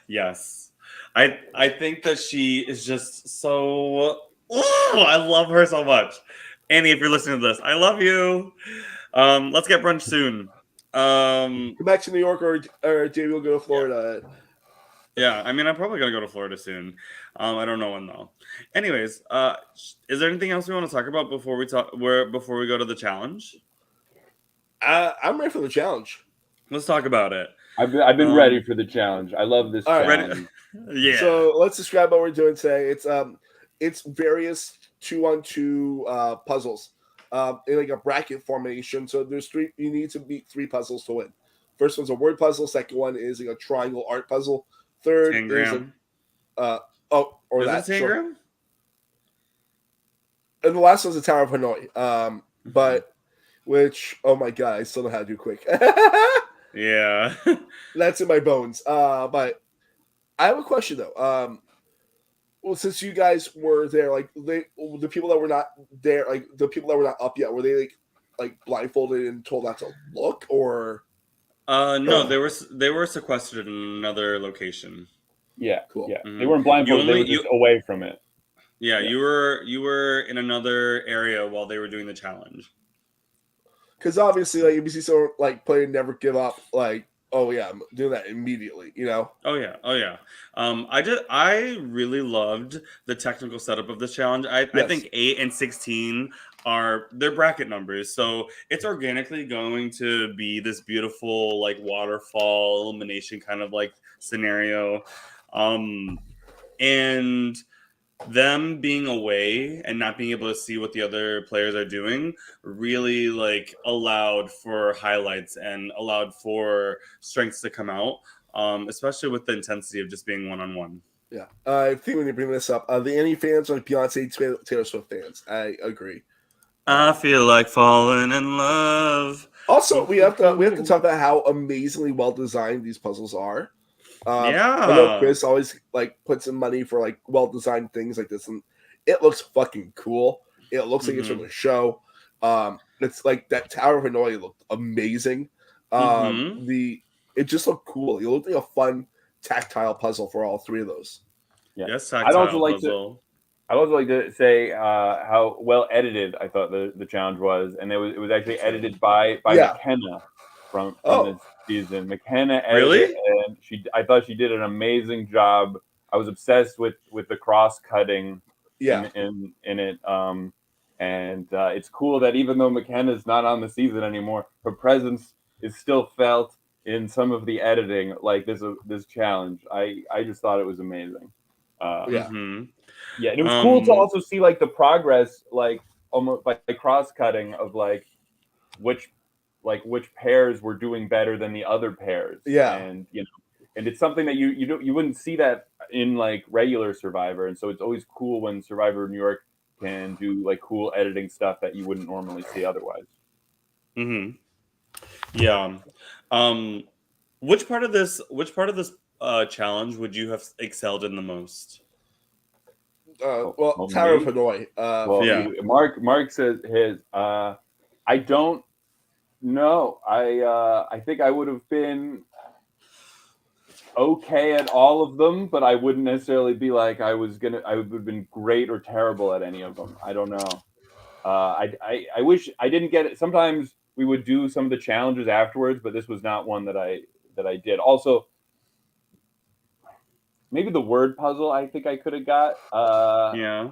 Yes, I think that she is just so. Oh, I love her so much. Annie, if you're listening to this, I love you. Let's get brunch soon. Come back to New York, or Davey will go to Florida. Yeah, I mean, I'm probably gonna go to Florida soon. I don't know when though. Anyways, is there anything else we want to talk about before we go to the challenge? I'm ready for the challenge. Let's talk about it. I've been ready for the challenge. I love this challenge. Yeah. So let's describe what we're doing today. It's various 2-on-2 puzzles in like a bracket formation. So there's 3. You need to beat 3 puzzles to win. First one's a word puzzle. Second one is like a triangle art puzzle. Third is Tangram. Tangram. And the last one's the Tower of Hanoi. But which, oh my god, I still know how to do quick. Yeah. That's in my bones. But I have a question though. Well, since you guys were there, like the people that were not there, like the people that were not up yet, were they like blindfolded and told not to look, or? No, they were sequestered in another location. Yeah, cool. Yeah, they weren't blindfolded. They were just away from it. Yeah, you were in another area while they were doing the challenge. Because obviously, like, if you see someone like playing Never Give Up, like, oh yeah, I'm doing that immediately, you know? Oh yeah. I really loved the technical setup of this challenge. I think 8 and 16 are their bracket numbers. So it's organically going to be this beautiful like waterfall elimination kind of like scenario. And them being away and not being able to see what the other players are doing really like allowed for highlights and allowed for strengths to come out, especially with the intensity of just being one-on-one. Yeah, I think when you bring this up, the any fans are like Beyonce, Taylor Swift fans. I agree. I feel like falling in love. Also, we have to talk about how amazingly well designed these puzzles are. I know Chris always like puts some money for like well designed things like this, and it looks fucking cool. It looks like it's from the show. It's like that Tower of Hanoi looked amazing. It just looked cool. It looked like a fun tactile puzzle for all three of those. Yeah. Yes, tactile puzzle. I'd also like to say how well edited I thought the challenge was, and it was actually edited by McKenna from this season. McKenna edited it, and I thought she did an amazing job. I was obsessed with the cross cutting in it, and it's cool that even though McKenna's not on the season anymore, her presence is still felt in some of the editing, like this challenge. I just thought it was amazing. Yeah, and it was cool to also see like the progress, like almost like the cross cutting of like which pairs were doing better than the other pairs. Yeah, and and it's something that you wouldn't see that in like regular Survivor, and so it's always cool when Survivor New York can do like cool editing stuff that you wouldn't normally see otherwise. Yeah. Which part of this challenge would you have excelled in the most? Tower of Hanoi. Mark says his. I don't know. I think I would have been okay at all of them, but I wouldn't necessarily be like I would have been great or terrible at any of them. I don't know. I wish I didn't get it. Sometimes we would do some of the challenges afterwards, but this was not one that I did. Also, maybe the word puzzle I think I could have got. Yeah.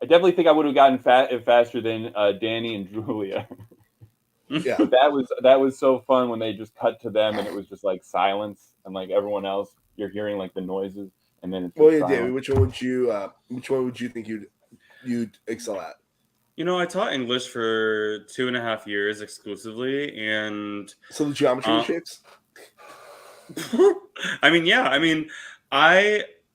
I definitely think I would have gotten faster than Danny and Julia. Yeah. But that was so fun when they just cut to them and it was just like silence and like everyone else you're hearing like the noises and then it's Davey, which one would you think you'd excel at? I taught English for 2.5 years exclusively, and so the geometry shapes.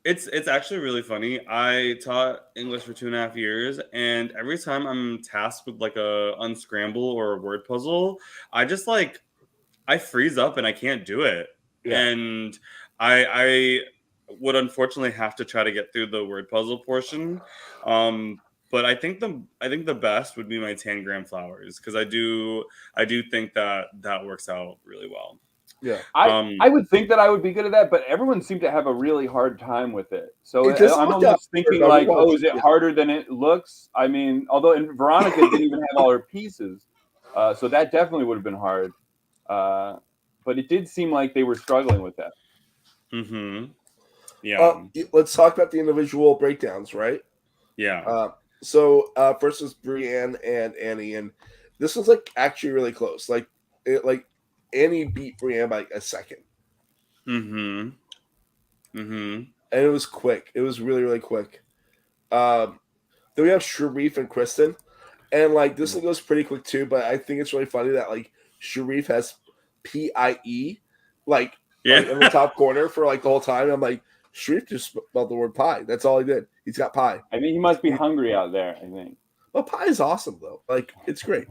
It's actually really funny. I taught English for 2.5 years, and every time I'm tasked with like a unscramble or a word puzzle, I just like I freeze up and I can't do it. Yeah. And I would unfortunately have to try to get through the word puzzle portion. But I think the best would be my tangram flowers, because I do think that works out really well. Yeah, I would think that I would be good at that, but everyone seemed to have a really hard time with it. So I'm almost thinking like, is it harder than it looks? I mean, although Veronica didn't even have all her pieces, so that definitely would have been hard. But it did seem like they were struggling with that. Yeah. Let's talk about the individual breakdowns, right? Yeah. So first was Brienne and Annie, and this was like actually really close. Like Annie beat Brienne by like a second. And it was quick. It was really, really quick. Then we have Sharif and Kristen. And like this one goes pretty quick too, but I think it's really funny that like Sharif has PIE like in the top corner for like the whole time. I'm like, Sharif just spelled the word pie. That's all he did. He's got pie. I mean, he must be hungry out there, I think. Well, pie is awesome though. Like it's great.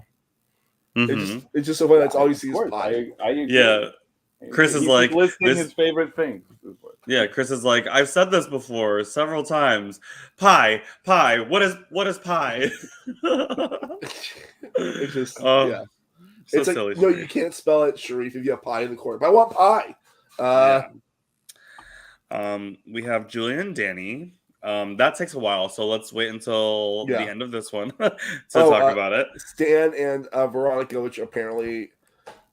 It's just so funny. That's all you see is pie. I yeah. Chris is like listing his favorite things. Yeah, Chris is like, I've said this before several times. Pie. What is pie? It's just yeah. So it's like silly. No, you can't spell it, Sharif, if you have pie in the corner. But I want pie. We have Julia and Danny. That takes a while, so let's wait until the end of this one to talk about it. Stan and Veronica, which apparently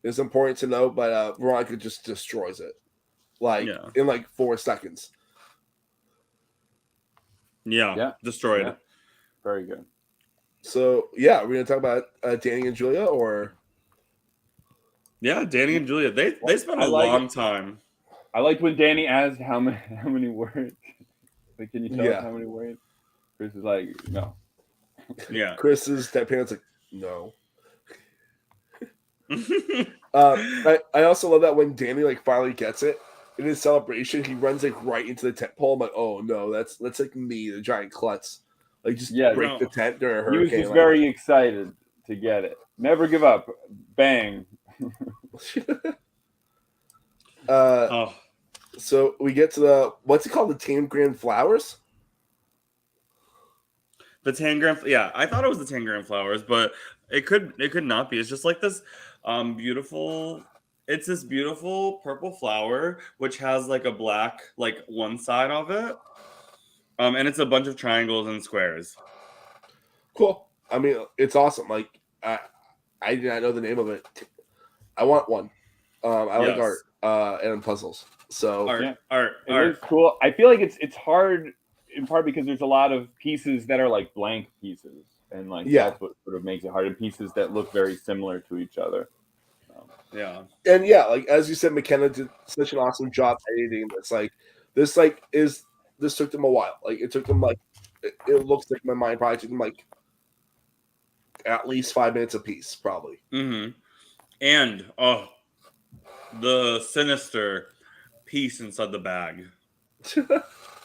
is important to know, but Veronica just destroys it, in like 4 seconds. Yeah. Destroyed. Yeah. Very good. So yeah, we're gonna talk about Danny and Julia, or Yeah, Danny and Julia. They spent a long time. I liked when Danny asked how many words. Like, can you tell us Yeah. how many words? Chris is like, no. Yeah. Chris's parents like, no. I also love that when Danny like finally gets it in his celebration, he runs like right into the tent pole. I'm like, oh no, that's like me, the giant klutz. Like just break the tent during a He was hurricane. just very excited to get it. Never give up. Bang. So we get to the what's it called? The Tangram Flowers. The Tangram, yeah, I thought it was the Tangram Flowers, but it could not be. It's just like this beautiful. It's this beautiful purple flower which has like a black like one side of it, and it's a bunch of triangles and squares. Cool. I mean, it's awesome. Like I did not know the name of it. I want one. I like art and puzzles. So art. It looks cool. I feel like it's hard in part because there's a lot of pieces that are like blank pieces, and like that's what sort of makes it hard. And pieces that look very similar to each other. Yeah. And yeah, like as you said, McKenna did such an awesome job editing this. Like this took them a while. Like it took them like it looks like my mind probably took them like at least 5 minutes a piece, probably. Mm-hmm. And the sinister piece inside the bag.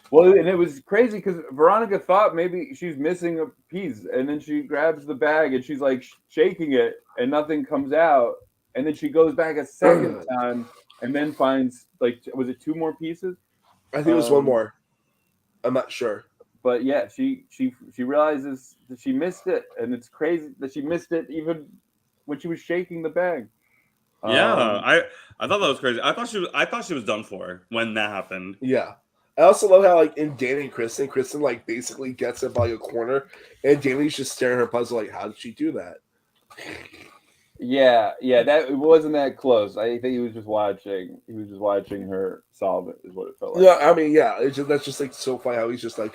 Well, and it was crazy because Veronica thought maybe she's missing a piece, and then she grabs the bag and she's like shaking it, and nothing comes out, and then she goes back a second time, and then finds like was it 2 more pieces? I think it was 1 more. I'm not sure. But yeah, she realizes that she missed it, and it's crazy that she missed it even when she was shaking the bag. Yeah, I thought that was crazy. I thought she was done for when that happened. Yeah. I also love how like in Danny and Kristen like basically gets it by a corner, and Danny's just staring at her puzzle like, how did she do that? Yeah, that it wasn't that close. I think he was just watching her solve it, is what it felt like. Yeah, I mean, yeah, that's just like so funny how he's just like,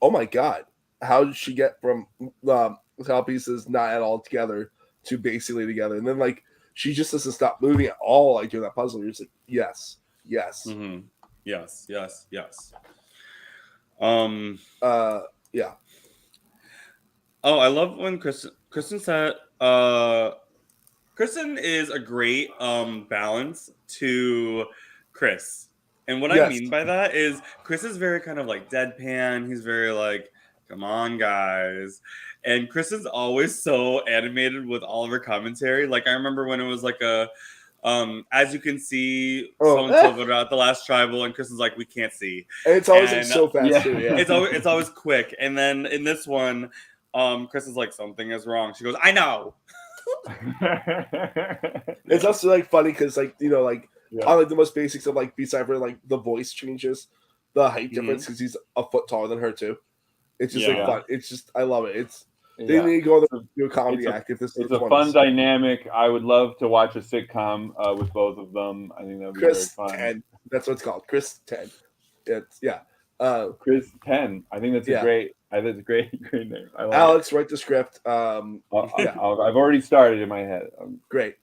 oh my god, how did she get from how pieces not at all together to basically together, and then like she just doesn't stop moving at all like doing that puzzle. You're just like, yes. Mm-hmm. Yes. Yeah. Oh, I love when Kristen said Kristen is a great balance to Chris. And what I mean by that is Chris is very kind of like deadpan. He's very like, come on, guys. And Kristen's always so animated with all of her commentary. Like I remember when it was like as you can see, so-and-so at the last tribal, and Kristen's like, we can't see. And it's always like so fast too. Yeah. It's always quick. And then in this one, Chris is like, something is wrong. She goes, I know. It's also like funny because like on like the most basics of like Decipher, like the voice changes, the height difference because he's a foot taller than her too. It's just like fun. It's just I love it. They need to go on the comedy act if this. It's a fun dynamic. I would love to watch a sitcom with both of them. I think that would be very fun. 10. That's what it's called. Chris 10. It's Chris 10. I think that's a great. I think it's a great name. I like Alex, write the script. I've already started in my head. Great.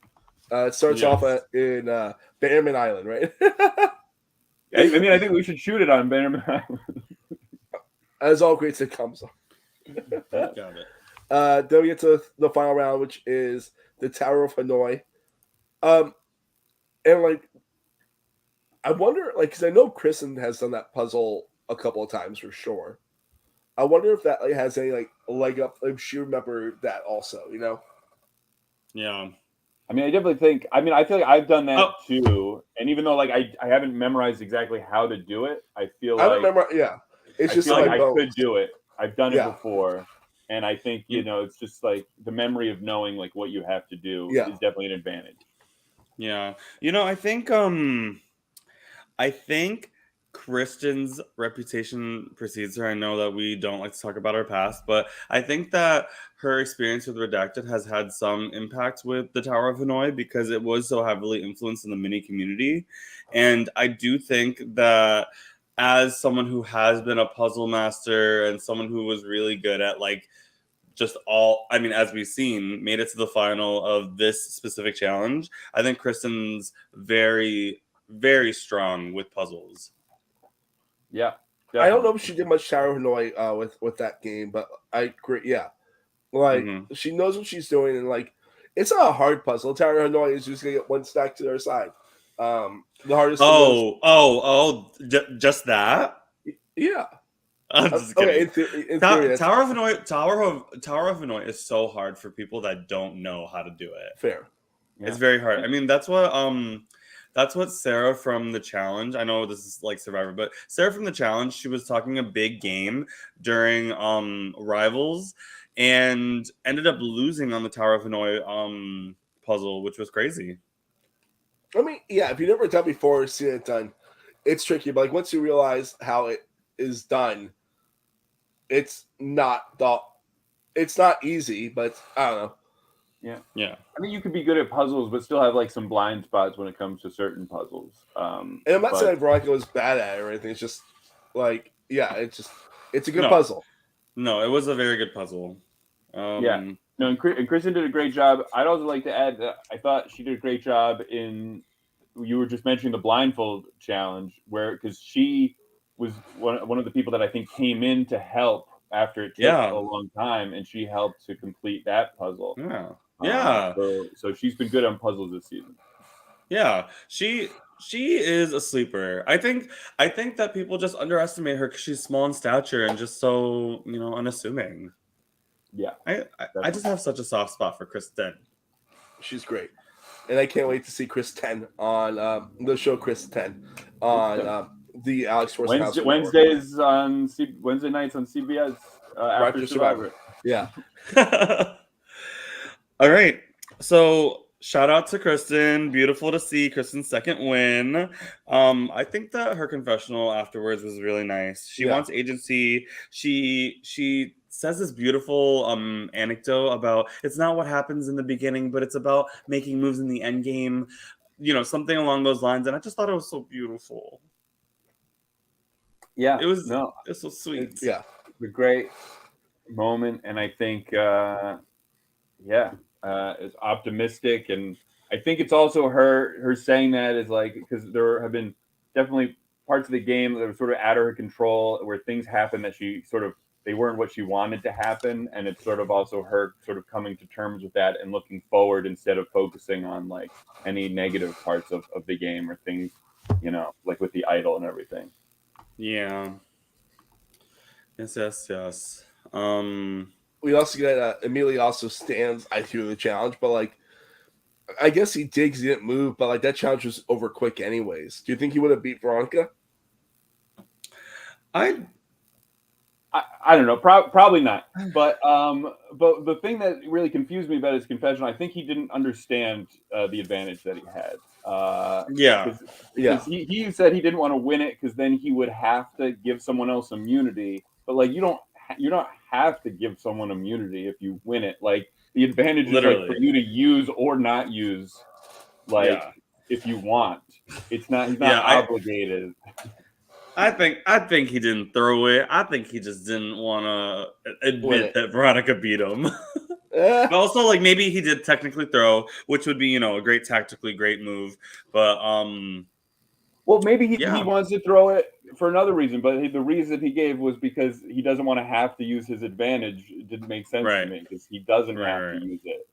It starts off in Bannerman Island, right? I mean, I think we should shoot it on Bannerman Island. As all great sitcoms are. Got it. Then we get to the final round, which is the Tower of Hanoi. And like, I wonder, like, because I know Kristen has done that puzzle a couple of times for sure. I wonder if that like has any like leg up. If she remembered that also, you know? Yeah. I mean, I definitely think. I mean, I feel like I've done that too. And even though like I haven't memorized exactly how to do it, I feel like I remember. Yeah, it's just like I could do it. I've done it before. And I think, it's just like the memory of knowing like what you have to do is definitely an advantage. Yeah. I think Kristen's reputation precedes her. I know that we don't like to talk about her past, but I think that her experience with Redacted has had some impact with the Tower of Hanoi because it was so heavily influenced in the mini community. And I do think that as someone who has been a puzzle master and someone who was really good at like as we've seen, made it to the final of this specific challenge. I think Kristen's very, very strong with puzzles. Yeah. Definitely. I don't know if she did much Tower of Hanoi with that game, but I agree. Yeah, like she knows what she's doing, and like it's not a hard puzzle. Tower of Hanoi is just gonna get one stack to their side. The hardest. Just that. Yeah. I'm just kidding. Okay, in theory, Tower of Hanoi is so hard for people that don't know how to do it. Fair. Yeah. It's very hard. I mean, that's what Sarah from the challenge. I know this is like Survivor, but Sarah from the challenge, she was talking a big game during Rivals and ended up losing on the Tower of Hanoi puzzle, which was crazy. I mean, yeah, if you've never done before or seen it done, it's tricky. But like once you realize how it is done, it's not easy, but I don't know. Yeah. I mean, you could be good at puzzles, but still have like some blind spots when it comes to certain puzzles. And I'm not saying Veronica was bad at it or anything. It's just like, it's a good puzzle. No, it was a very good puzzle. Yeah. No, and Kristen did a great job. I'd also like to add that I thought she did a great job in. You were just mentioning the blindfold challenge, because she was one of the people that I think came in to help after it took a long time, and she helped to complete that puzzle. Yeah. So she's been good on puzzles this season. Yeah, she is a sleeper. I think that people just underestimate her because she's small in stature and just so unassuming. Yeah, I just have such a soft spot for Kristen. She's great, and I can't wait to see Chris 10 on the show. Chris 10 on the Alex Forstenhausler. Wednesdays on Wednesday nights on CBS after Survivor. Yeah. All right. So shout out to Kristen. Beautiful to see Kristen's second win. I think that her confessional afterwards was really nice. She wants agency. She says this beautiful anecdote about it's not what happens in the beginning, but it's about making moves in the end game. Something along those lines. And I just thought it was so beautiful. Yeah, it was so sweet. It's a great moment, and I think it's optimistic, and I think it's also her saying that is like because there have been definitely parts of the game that were sort of out of her control where things happen that they weren't what she wanted to happen, and it's sort of also her sort of coming to terms with that and looking forward instead of focusing on like any negative parts of the game or things, like with the idol and everything. Yeah. Yes. We also get Emilio also stands through the challenge, but like I guess he did 'cause he didn't move, but like that challenge was over quick anyways. Do you think he would have beat Veronica? I don't know, probably not. But the thing that really confused me about his confession, I think he didn't understand the advantage that he had. He said he didn't want to win it because then he would have to give someone else immunity. But like you don't have to give someone immunity if you win it. Like the advantage is like for you to use or not use, if you want. He's not obligated. I think he didn't throw it. I think he just didn't want to admit that Veronica beat him. But also, like maybe he did technically throw, which would be a great tactically great move. But well, maybe he wants to throw it for another reason. But the reason he gave was because he doesn't want to have to use his advantage. It didn't make sense to me because he doesn't have to use it.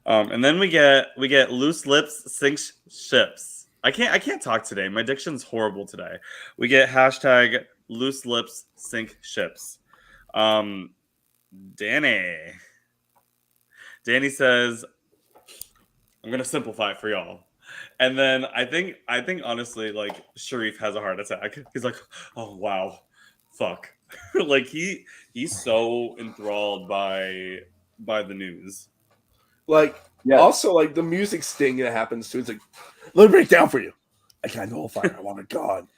And then we get loose lips sink ships. I can't talk today. My diction's horrible today. We get hashtag loose lips sink ships. Danny says, I'm gonna simplify it for y'all. And then I think honestly, like Sharif has a heart attack. He's like, oh wow, fuck. Like he's so enthralled by the news. Like also like the music sting that happens too. It's like, let me break down for you. I can't know fire. I want a god.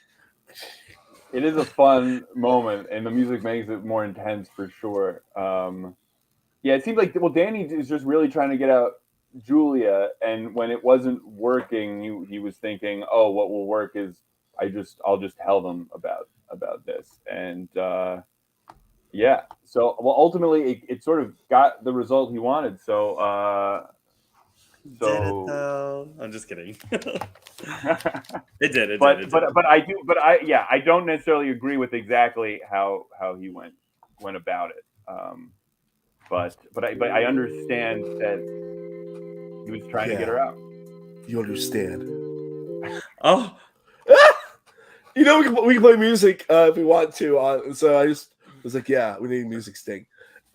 It is a fun moment, and the music makes it more intense for sure. It seems like Danny is just really trying to get out Julia, and when it wasn't working, he was thinking, oh, what will work is I'll just tell them about this. And yeah, so well, ultimately it sort of got the result he wanted. So Did it though? I'm just kidding. It did. But I don't necessarily agree with exactly how he went about it. But I understand that he was trying to get her out. You understand? Oh, you know, we can play music if we want to. So I just was like, yeah, we need a music sting.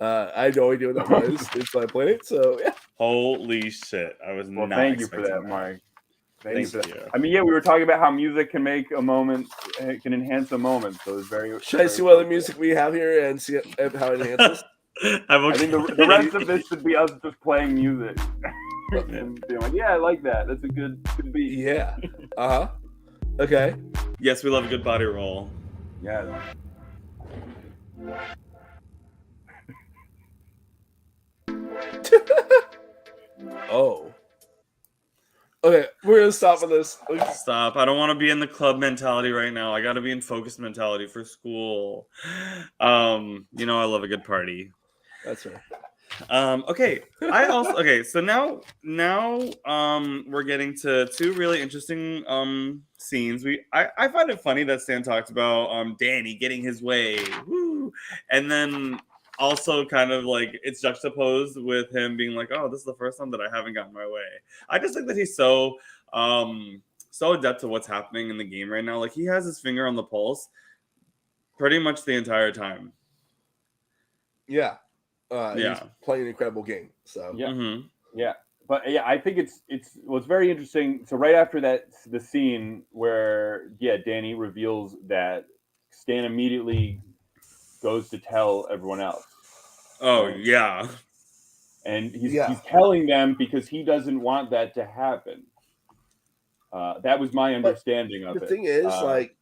I had no idea what that was. It's my plate. So yeah. Holy shit! I was Well, not. thank you for that, Mark. Thank you. I mean, yeah, we were talking about how music can make a moment, can enhance a moment. So it's very. Should I see what other music we have here and see how it enhances? I think the rest of this should be us just playing music and being like, yeah, I like that. That's a good beat. Yeah. Okay. Yes, we love a good body roll. Yeah. Oh. Okay, we're gonna stop with this. Stop. I don't want to be in the club mentality right now. I gotta be in focused mentality for school. You know I love a good party. That's right. Okay. So now we're getting to two really interesting scenes. I find it funny that Stan talked about Danny getting his way. Woo! And then also kind of like it's juxtaposed with him being like, oh, this is the first time that I haven't gotten my way. I just think that he's so adept to what's happening in the game right now. Like he has his finger on the pulse pretty much the entire time. Yeah. He's playing an incredible game. So yeah. But yeah, I think it's very interesting. So right after that, the scene where Danny reveals that, Stan immediately goes to tell everyone else. Oh yeah, and he's telling them because he doesn't want that to happen. That was my understanding of it. The thing is, like,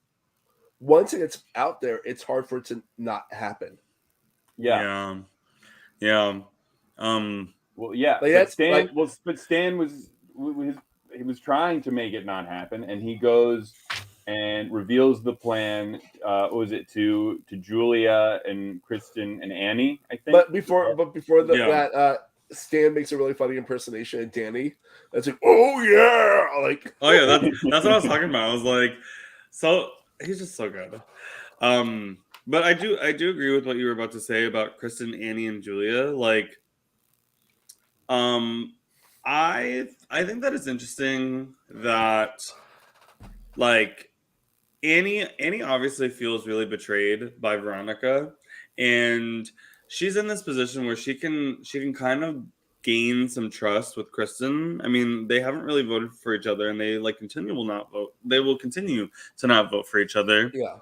once it's out there, it's hard for it to not happen. Yeah. Well, yeah. Like, but Stan was trying to make it not happen, and he goes and reveals the plan. Was it to Julia and Kristen and Annie? I think. But before that, Stan makes a really funny impersonation of Danny. That's like, oh yeah, like. Oh yeah, that's what I was talking about. I was like, so he's just so good. But I do agree with what you were about to say about Kristen, Annie, and Julia. Like, I think that it's interesting that, like, Annie obviously feels really betrayed by Veronica, and she's in this position where she can kind of gain some trust with Kristen. I mean, they haven't really voted for each other, and they will continue to not vote for each other. Yeah.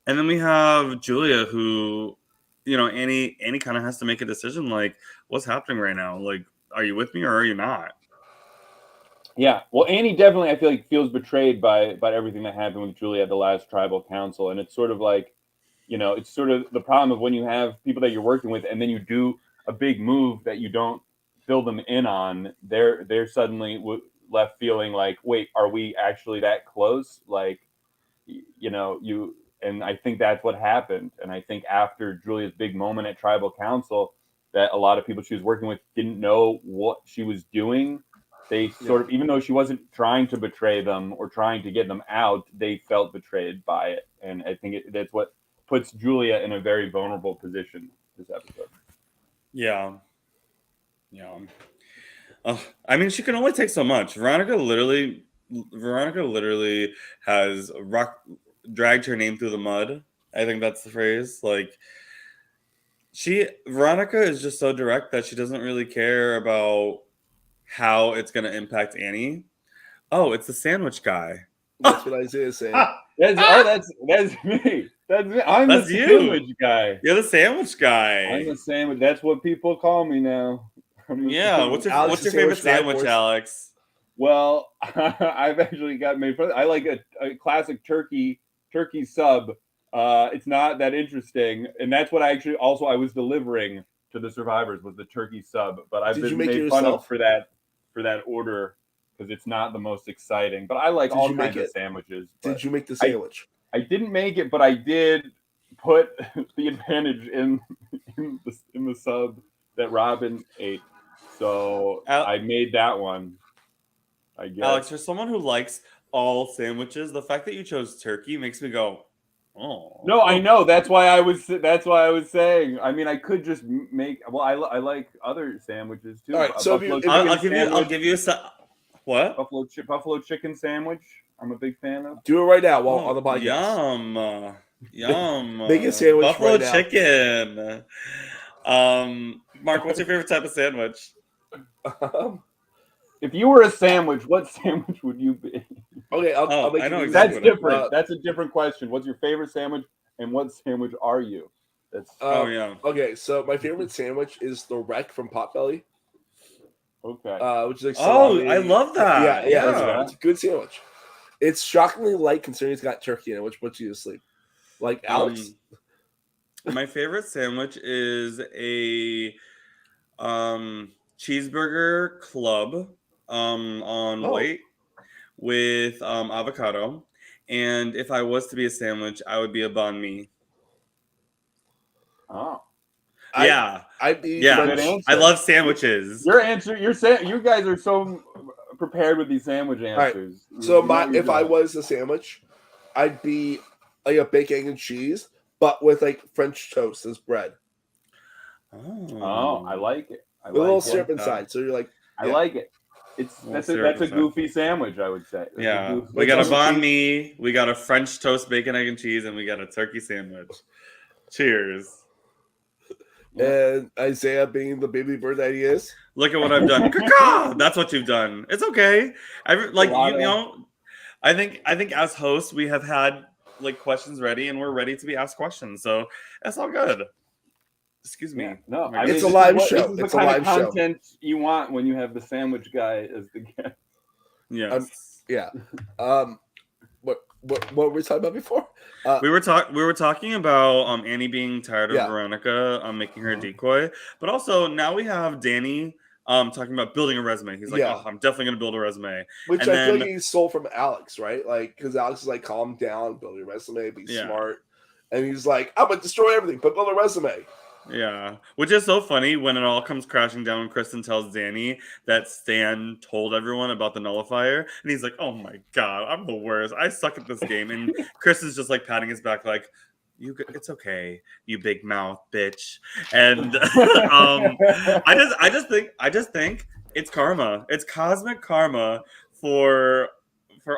And then we have Julia, who, you know, Annie kind of has to make a decision, like, what's happening right now? Like, are you with me or are you not? Yeah, well, Annie definitely, I feel like, feels betrayed by everything that happened with Julia at the last tribal council, and it's sort of like, you know, it's sort of the problem of when you have people that you're working with, and then you do a big move that you don't fill them in on. They're suddenly left feeling like, wait, are we actually that close? Like, you know, and I think that's what happened. And I think after Julia's big moment at tribal council, that a lot of people she was working with didn't know what she was doing. They sort of, even though she wasn't trying to betray them or trying to get them out, they felt betrayed by it. And I think that's what puts Julia in a very vulnerable position this episode. Yeah. I mean, she can only take so much. Veronica literally has dragged her name through the mud. I think that's the phrase. Like, Veronica is just so direct that she doesn't really care about how it's going to impact Annie. Oh, it's the sandwich guy. That's what Isaiah is saying. That's me. That's me. I'm the sandwich guy. You're the sandwich guy. I'm the sandwich. That's what people call me now. Yeah. What's your favorite sandwich, Alex? Well, I've actually got made. I like a classic turkey sub. It's not that interesting, and that's what I was delivering to the survivors was the turkey sub. But I've been made fun of for that order because it's not the most exciting. But I like all kinds of sandwiches. Did you make the sandwich? I didn't make it, but I did put the advantage in the sub that Robin ate. So I made that one. I guess. Alex, for someone who likes all sandwiches, the fact that you chose turkey makes me go, oh. No, I know. That's why I was saying. I mean, I could just make. Well, I like other sandwiches too. All right, so I'll give you a what? Buffalo chicken sandwich. I'm a big fan of. Do it right now while on the podcast. Yum. Make a sandwich Buffalo right chicken. Mark, what's your favorite type of sandwich? If you were a sandwich, what sandwich would you be? Okay, I'll make I know exactly. That's different. That's a different question. What's your favorite sandwich, and what sandwich are you? That's Okay, so my favorite sandwich is the wreck from Potbelly. Okay. Which is like salami. I love that. Yeah. It's a good sandwich. It's shockingly light considering it's got turkey in it, which puts you to sleep. Like Alex. My favorite sandwich is a cheeseburger club on white with avocado. And if I was to be a sandwich, I would be a banh mi. Oh. I'd be Good answer. I love sandwiches. Your answer, you guys are so prepared with these sandwich answers. Right. So if I was a sandwich, I'd be like a baked egg and cheese, but with like French toast as bread. Oh, I like it. With a little syrup inside. So you're like, I like it. That's a goofy sandwich, I would say. We got a banh mi, we got a French toast, bacon, egg, and cheese, and we got a turkey sandwich. Cheers. And Isaiah being the baby bird that he is. Look at what I've done. That's what you've done. It's okay. I think as hosts we have had like questions ready, and we're ready to be asked questions. So that's all good. Excuse me. Yeah, no, it's a live show. It's the kind of content you want when you have the sandwich guy as the guest. Yes. What were we talking about before? We were talking about Annie being tired of Veronica making her a decoy, but also now we have Danny talking about building a resume. He's like, oh, I'm definitely gonna build a resume. Which I feel like he stole from Alex, right? Like, because Alex is like, calm down, build your resume, be smart. And he's like, I'm gonna destroy everything, but build a resume. Yeah, which is so funny when it all comes crashing down when Kristen tells Danny that Stan told everyone about the nullifier, and he's like, oh my god, I'm the worst, I suck at this game. And Kristen's just like patting his back like, it's okay, you big mouth bitch. And I just think it's karma. It's cosmic karma for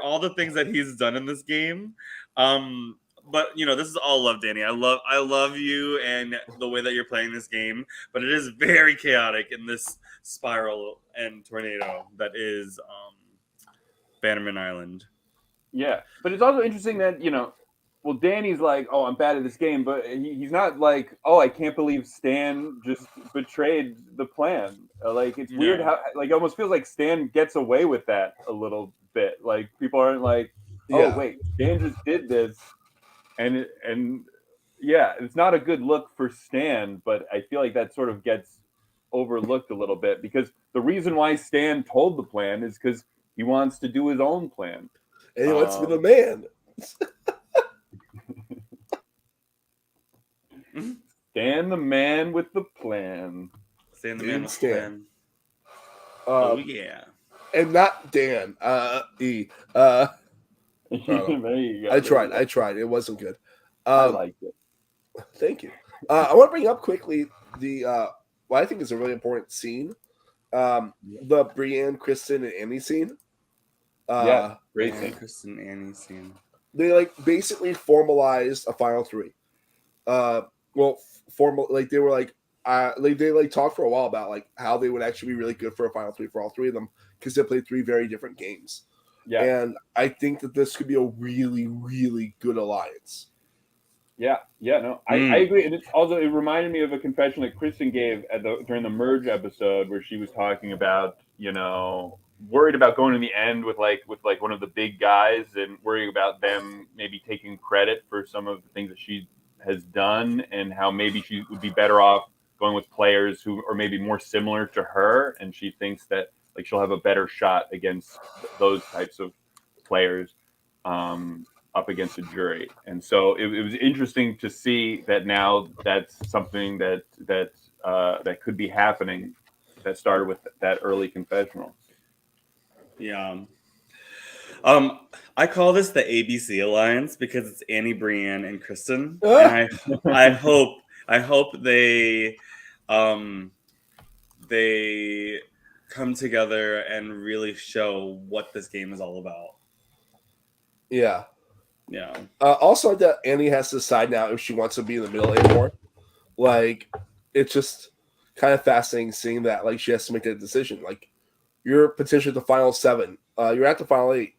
all the things that he's done in this game. But this is all love, Danny. I love you and the way that you're playing this game. But it is very chaotic in this spiral and tornado that is Bannerman Island. Yeah, but it's also interesting that well, Danny's like, oh, I'm bad at this game, but he's not like, oh, I can't believe Stan just betrayed the plan. Like, it's weird how, like, it almost feels like Stan gets away with that a little bit. Like, people aren't like, oh, wait, Stan just did this. And it's not a good look for Stan, but I feel like that sort of gets overlooked a little bit because the reason why Stan told the plan is because he wants to do his own plan. And he wants to be the man. Stan the man with the plan. Stan the man with the plan. Yeah. And not Dan. E. There you go. I tried. It wasn't good. I liked it. Thank you. I want to bring up quickly the what I think is a really important scene. The Brienne, Kristen, and Annie scene. Great scene. Kristen and Annie scene. They like basically formalized a final three. They were like they like talked for a while about like how they would actually be really good for a final three for all three of them because they played three very different games. Yeah, and I think that this could be a really, really good alliance. I agree. And it reminded me of a confession that Kristen gave during the Merge episode where she was talking about, worried about going to the end with one of the big guys and worrying about them maybe taking credit for some of the things that she has done and how maybe she would be better off going with players who are maybe more similar to her. And she thinks that like she'll have a better shot against those types of players up against a jury. And so it was interesting to see that now that's something that could be happening that started with that early confessional. Yeah. I call this the ABC Alliance because it's Annie, Brienne, and Kristen, and I hope they come together and really show what this game is all about. Yeah. Yeah. Also, that Annie has to decide now if she wants to be in the middle anymore. Like, it's just kind of fascinating seeing that. Like, she has to make that decision. Like, you're potentially the final 7. You're at the final 8.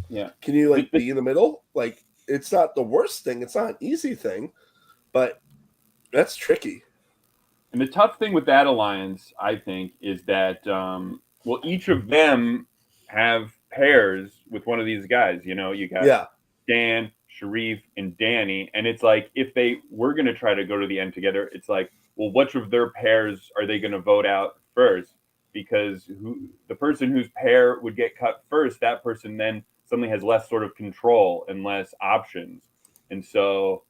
Yeah. Can you like be in the middle? Like, it's not the worst thing. It's not an easy thing, but that's tricky. And the tough thing with that alliance, I think, is that each of them have pairs with one of these guys. You know, you got Dan, Sharif, and Danny, and it's like if they were going to try to go to the end together, it's like, well, which of their pairs are they going to vote out first? Because the person whose pair would get cut first, that person then suddenly has less sort of control and less options, and so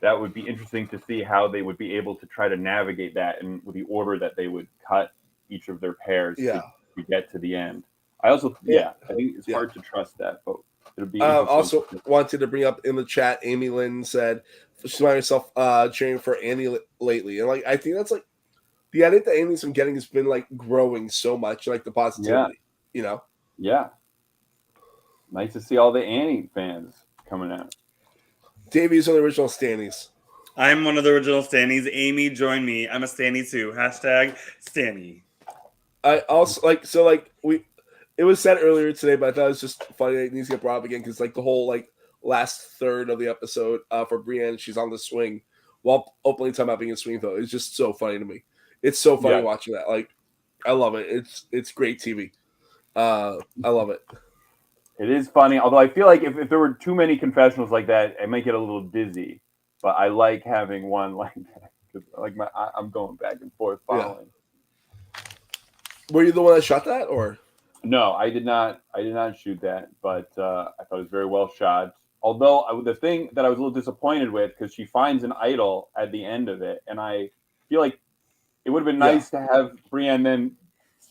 that would be interesting to see how they would be able to try to navigate that and with the order that they would cut each of their pairs to get to the end. I also, I think it's hard to trust that, but it'll be also wanted to bring up in the chat, Amy Lynn said she's found herself cheering for Annie lately. And like, I think that's like the edit that Amy's been getting has been like growing so much, like the positivity, you know? Yeah. Nice to see all the Annie fans coming out. Davey's one of the original Stannies. I'm one of the original Stannies. Amy, join me. I'm a Stanny too. #Stanny. I also it was said earlier today, but I thought it was just funny that it needs to get brought up again because like the whole like last third of the episode for Brienne, she's on the swing while openly talking about being a swing vote. It's just so funny to me. It's so funny watching that. Like, I love it. It's great TV. I love it. It is funny, although I feel like if there were too many confessionals like that, it might get a little dizzy. But I like having one like that because I'm going back and forth following. Yeah. Were you the one that shot that, or? No, I did not. I did not shoot that, but I thought it was very well shot. Although the thing that I was a little disappointed with, because she finds an idol at the end of it, and I feel like it would have been nice to have Brienne then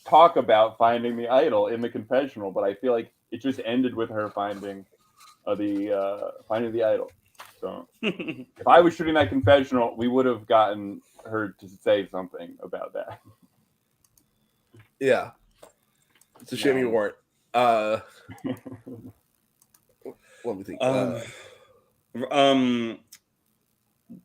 talk about finding the idol in the confessional, but I feel like it just ended with her finding the idol. So if I was shooting that confessional, we would have gotten her to say something about that. Yeah. It's a shame you weren't. Let me think.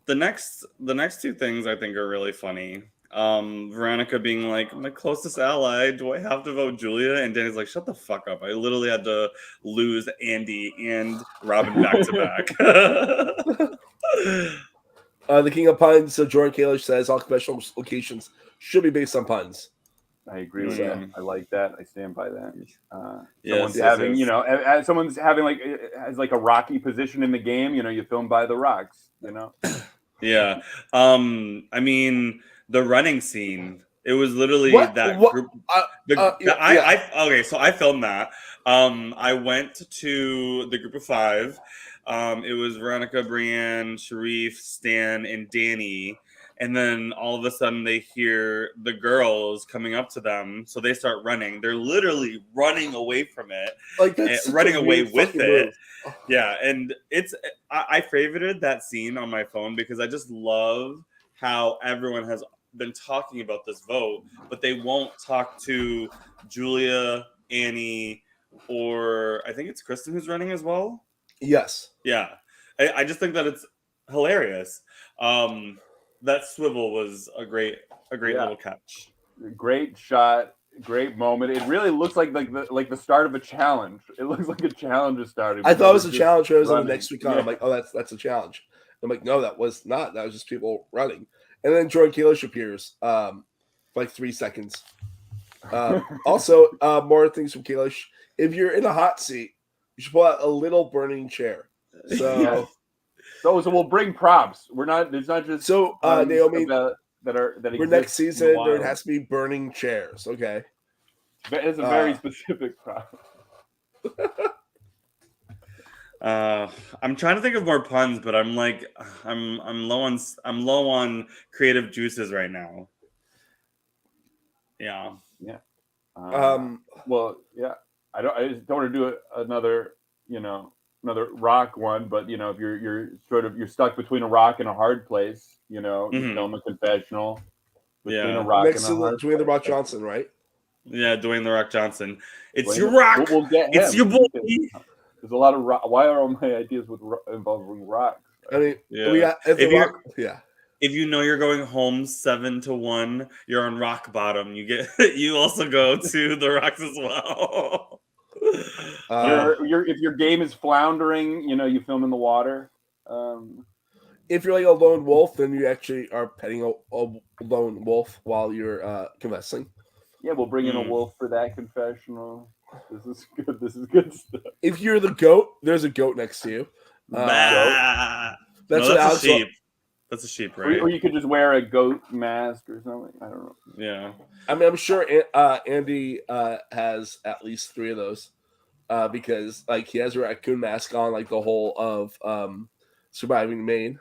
The next two things I think are really funny. Veronica being like, my closest ally, do I have to vote Julia? And Danny's like, shut the fuck up. I literally had to lose Andy and Robin back to back. The King of Puns, so Jordan Kalish says all confessional locations should be based on puns. I agree with that. I like that. I stand by that. Someone's having like has like a rocky position in the game. You know, you film by the rocks. You know. Yeah. I mean, the running scene. It was literally group. Okay, so I filmed that. I went to the group of 5. It was Veronica, Brienne, Sharif, Stan, and Danny. And then all of a sudden they hear the girls coming up to them. So they start running. They're literally running away from it. Like that's running away with it. Oh. Yeah. And I favorited that scene on my phone because I just love how everyone has been talking about this vote, but they won't talk to Julia, Annie, or I think it's Kristen who's running as well. Yes. Yeah. I just think that it's hilarious. That swivel was a great little catch. Great shot, great moment. It really looks like the start of a challenge. It looks like a challenge is starting. I thought it was a challenge. It was the next week on. I'm like, oh, that's a challenge. I'm like, no, that was not. That was just people running. And then Jordan Kalish appears for like 3 seconds. Also, more things from Kalish. If you're in a hot seat, you should pull out a little burning chair. So. Yes. So we'll bring props. We're not. It's not just Naomi that for next season. There has to be burning chairs. Okay. It's a very specific problem. I'm trying to think of more puns, but I'm like, I'm low on creative juices right now. Yeah. Yeah. Well, yeah. I just don't want to do another rock one, but if you're stuck between a rock and a hard place, you film a confessional between a rock and a hard place. Dwayne The Rock Johnson, right? Yeah, Dwayne The Rock Johnson. It's your rock. We'll get him. It's your boy. There's a lot of rock. Why are all my ideas involving rocks? I mean, if you know you're going home 7-1, you're on rock bottom. You also go to the rocks as well. If your game is floundering, you film in the water. If you're like a lone wolf, then you actually are petting a lone wolf while you're confessing. Yeah, we'll bring in a wolf for that confessional. This is good. This is good stuff. If you're the goat, there's a goat next to you. That's a sheep. That's a sheep, right? Or you could just wear a goat mask or something. I don't know. Yeah. I mean, I'm sure Andy has at least 3 of those because like he has a raccoon mask on like the whole of Surviving Maine.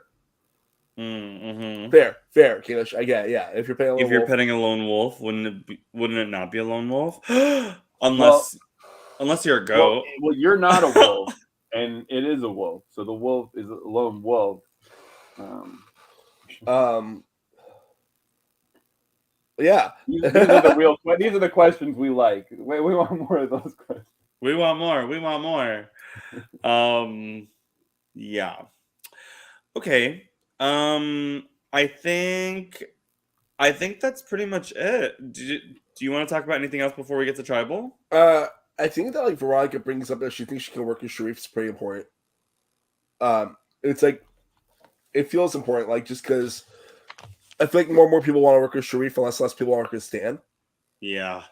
Mm-hmm. Fair, Kalish. I get it. Yeah. If you're petting a lone wolf, wouldn't it not be a lone wolf? Unless you're a goat. Well, you're not a wolf, and it is a wolf. So the wolf is a lone wolf. Yeah. These are the questions we like. We want more of those questions. We want more. Yeah. Okay. I think that's pretty much it. Do you want to talk about anything else before we get to tribal? I think that like Veronica brings up that she thinks she can work with Sharif is pretty important. It's like it feels important, like just because I feel like more and more people want to work with Sharif and less people want to work with Stan. Yeah.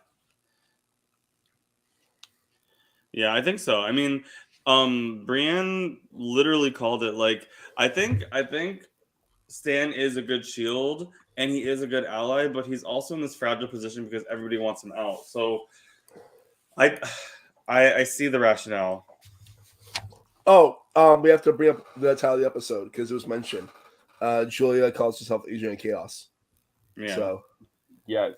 Yeah, I think so. I mean, Brienne literally called it. Like, I think Stan is a good shield and he is a good ally, but he's also in this fragile position because everybody wants him out. So I see the rationale. Oh, we have to bring up the title of the episode because it was mentioned. Julia calls herself Agent of Chaos. Yeah. So yes.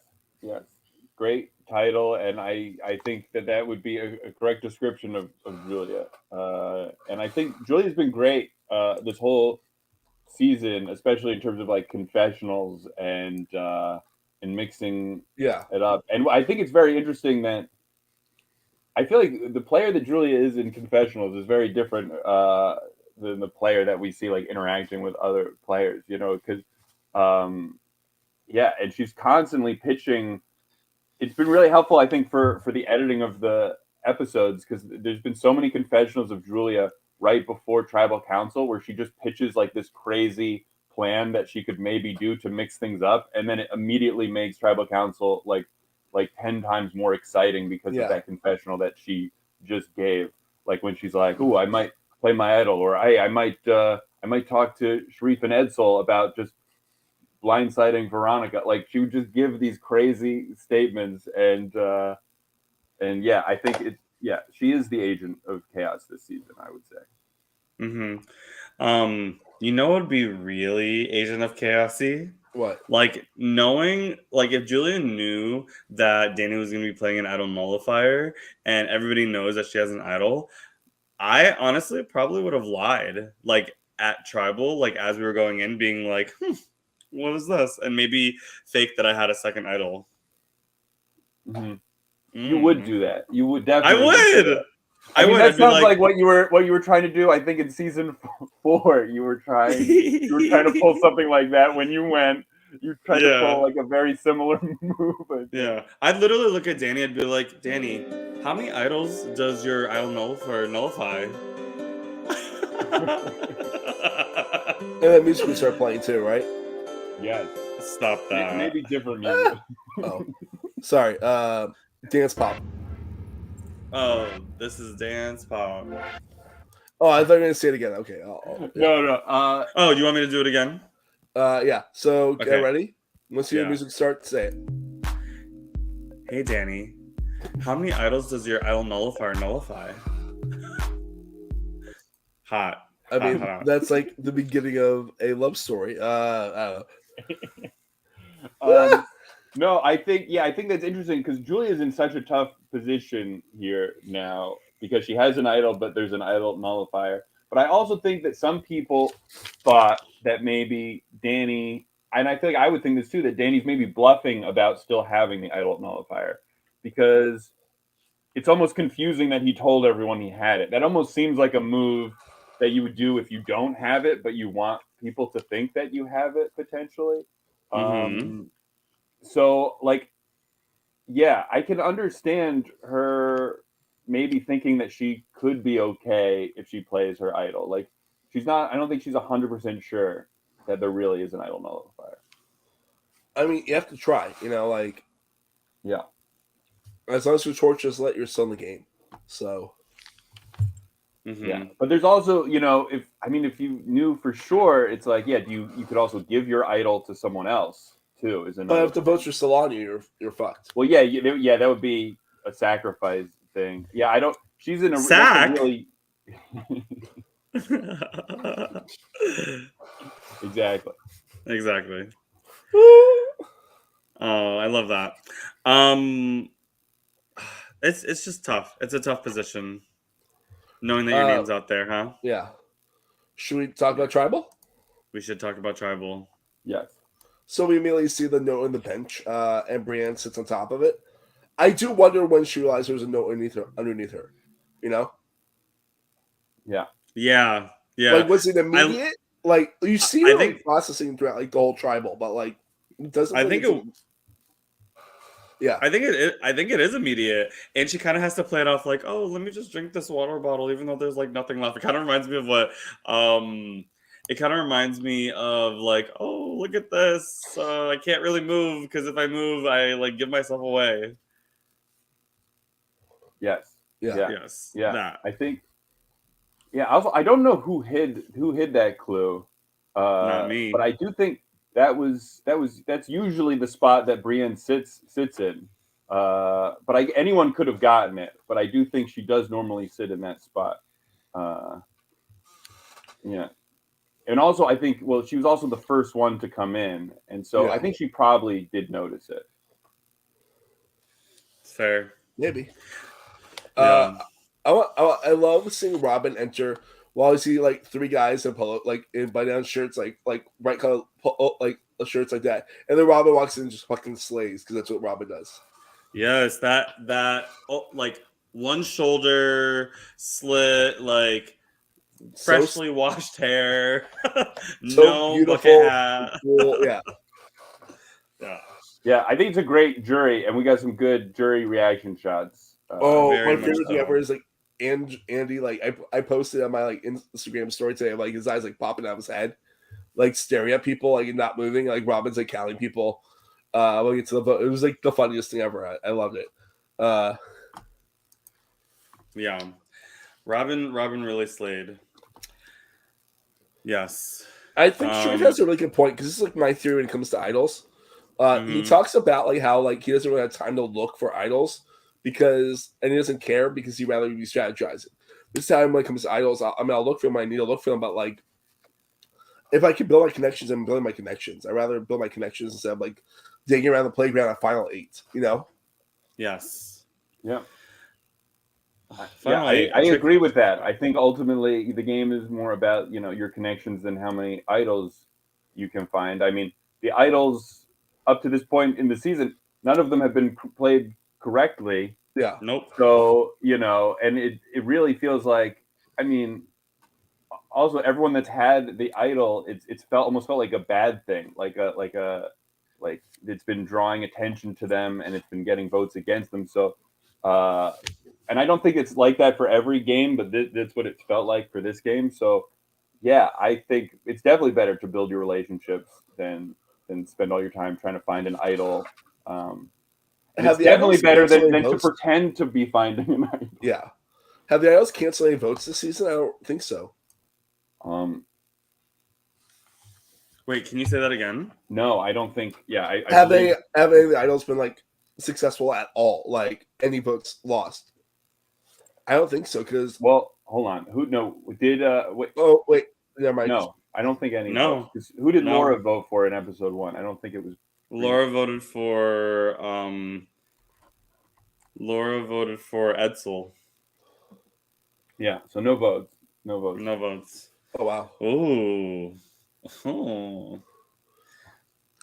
Great title, and I think that would be a correct description of Julia. And I think Julia's been great this whole season, especially in terms of like confessionals and mixing it up. And I think it's very interesting that I feel like the player that Julia is in confessionals is very different than the player that we see like interacting with other players, because and she's constantly pitching. It's been really helpful, I think, for the editing of the episodes, because there's been so many confessionals of Julia right before Tribal Council where she just pitches like this crazy plan that she could maybe do to mix things up, and then it immediately makes Tribal Council like 10 times more exciting because of that confessional that she just gave. Like when she's like, "Ooh, I might play my idol," or I might talk to Sharif and Edsel about just blindsiding Veronica. Like she would just give these crazy statements, and I think she is the agent of chaos this season, I would say. Mm-hmm. What would be really agent of chaosy? What? Like knowing, like if Julia knew that Danny was going to be playing an idol nullifier, and everybody knows that she has an idol, I honestly probably would have lied, like at Tribal, like as we were going in, being like, what is this? And maybe fake that I had a second idol. Mm-hmm. You would do that. You would definitely. I would. I mean, that sounds like what you were trying to do. I think in season 4, you were trying to pull something like that when you went. You tried to pull like a very similar move. Yeah, I'd literally look at Danny. I'd be like, Danny, how many idols does your idol nullify? And that music would start playing too, right? Yes. Stop that. Maybe different music. Oh, sorry. Dance pop. Oh, this is dance pop. Oh, I thought you were gonna say it again. Okay. No. Oh, you want me to do it again? Yeah. So get ready. Once your music starts, say it. Hey, Danny. How many idols does your idol nullifier nullify? Hot. I mean, that's like the beginning of a love story. I don't know. No, I think that's interesting because Julia's in such a tough position here now because she has an idol, but there's an idol nullifier. But I also think that some people thought that maybe Danny, and I feel like I would think this too, that Danny's maybe bluffing about still having the idol nullifier because it's almost confusing that he told everyone he had it. That almost seems like a move that you would do if you don't have it, but you want people to think that you have it potentially. So, like, yeah, I can understand her maybe thinking that she could be okay if she plays her idol. Like, she's not, I don't think she's 100% sure that there really is an idol nullifier. I mean, you have to try, like. Yeah. As long as your torch just let your son the game. So. Yeah. But there's also, if you knew for sure, it's like, yeah, you could also give your idol to someone else. Too, is but if the votes are still on you, you're fucked. Well, yeah, that would be a sacrifice thing. Yeah, I don't. She's in a really exactly. Oh, I love that. It's just tough. It's a tough position, knowing that your name's out there, huh? Yeah. Should we talk about tribal? We should talk about tribal. Yes. So we immediately see the note on the bench, and Brienne sits on top of it. I do wonder when she realized there was a note underneath her. Yeah. Like, was it immediate? Like, you see her processing throughout like the whole tribal, but like, it doesn't. I think it. Yeah, I think it is immediate, and she kind of has to play it off like, oh, let me just drink this water bottle, even though there's like nothing left. It kind of reminds me of what. It kind of reminds me of like, oh, look at this. I can't really move because if I move, I like give myself away. Yes. Yeah. Yes. Yeah. That. I think. Yeah. Also, I don't know who hid that clue. Not me. But I do think that's usually the spot that Brienne sits in. But anyone could have gotten it. But I do think she does normally sit in that spot. Yeah. And also, I think, she was also the first one to come in. And so I think she probably did notice it. Fair. Maybe. Yeah. I love seeing Robin enter while I see like three guys in polo, like in button-down shirts, like bright color, like shirts like that. And then Robin walks in and just fucking slays because that's what Robin does. Yes, that like one shoulder slit, like freshly washed hair, no beautiful bucket hat. Yeah. Yeah, I think it's a great jury, and we got some good jury reaction shots. My favorite thing ever is like Andy, like I posted on my like Instagram story today, like his eyes like popping out of his head, like staring at people, like not moving, like Robin's like counting people. We'll get to the vote. It was like the funniest thing ever. I loved it. Yeah, Robin really slayed. Yes, I think Sharif has a really good point because this is like my theory when it comes to idols. He talks about like how like he doesn't really have time to look for idols and he doesn't care because he'd rather be strategizing. This time when it comes to idols, I'll look for them. I need to look for them, but like if I can build my connections, I'm building my connections. I'd rather build my connections instead of like digging around the playground at Final 8. Yes. Yeah. I agree with that. I think ultimately the game is more about your connections than how many idols you can find. I mean, the idols up to this point in the season, none of them have been played correctly. Yeah. Nope. So and it really feels like, I mean, also everyone that's had the idol, it's almost felt like a bad thing, like it's been drawing attention to them and it's been getting votes against them. So. And I don't think it's like that for every game, but that's what it felt like for this game. So, yeah, I think it's definitely better to build your relationships than spend all your time trying to find an idol. And it's definitely better than to pretend to be finding an idol. Yeah. Have the idols canceled any votes this season? I don't think so. Wait, can you say that again? No, I don't think. Yeah, have any of the idols been like successful at all. Like any votes lost. I don't think so because. Well, hold on. Who? No, did wait? Oh wait, never mind. No, I don't think any. No. Who did No. Laura vote for in episode 1? I don't think it was. Laura voted for Edsel. Yeah, so no votes. No votes. Oh wow. Ooh. Oh.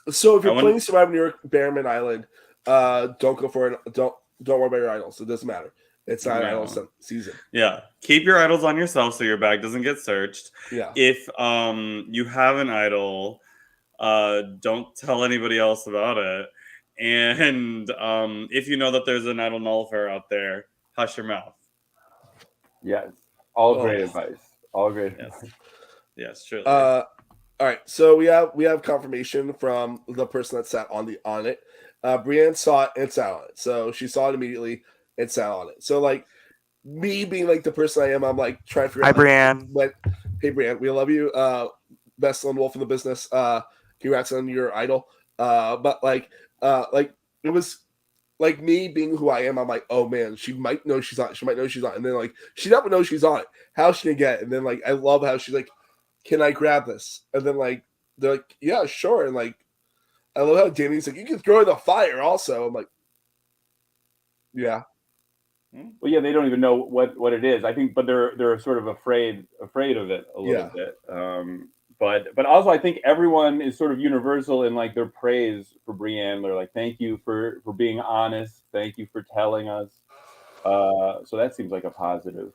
So if you're playing Survivor New York, Bannerman Island, don't go for it. Don't worry about your idols. It doesn't matter. It's not an idol season. Yeah. Keep your idols on yourself so your bag doesn't get searched. Yeah. If you have an idol, don't tell anybody else about it. And if you know that there's an idol nullifier out there, hush your mouth. Yes. All great advice. All great advice. Yes, truly. All right, so we have confirmation from the person that sat on it. Brienne saw it and sat on it, so she saw it immediately and sat on it. So like me being like the person I am, I'm like trying to figure out. Hi, Brienne. Hey, Brienne, we love you. Best lone wolf in the business. Congrats on your idol. But like it was like me being who I am. I'm like, oh man, she might know she's on. She might know she's on, and then like she doesn't know she's on it. How's she gonna get it? And then like I love how she's like, can I grab this? And then like they're like, yeah, sure. And like I love how Danny's like, you can throw it in the fire also. I'm like, yeah. Well, yeah, they don't even know what it is. I think, but they're sort of afraid of it a little bit. But also I think everyone is sort of universal in like their praise for Brienne. They're like, thank you for being honest. Thank you for telling us. So that seems like a positive.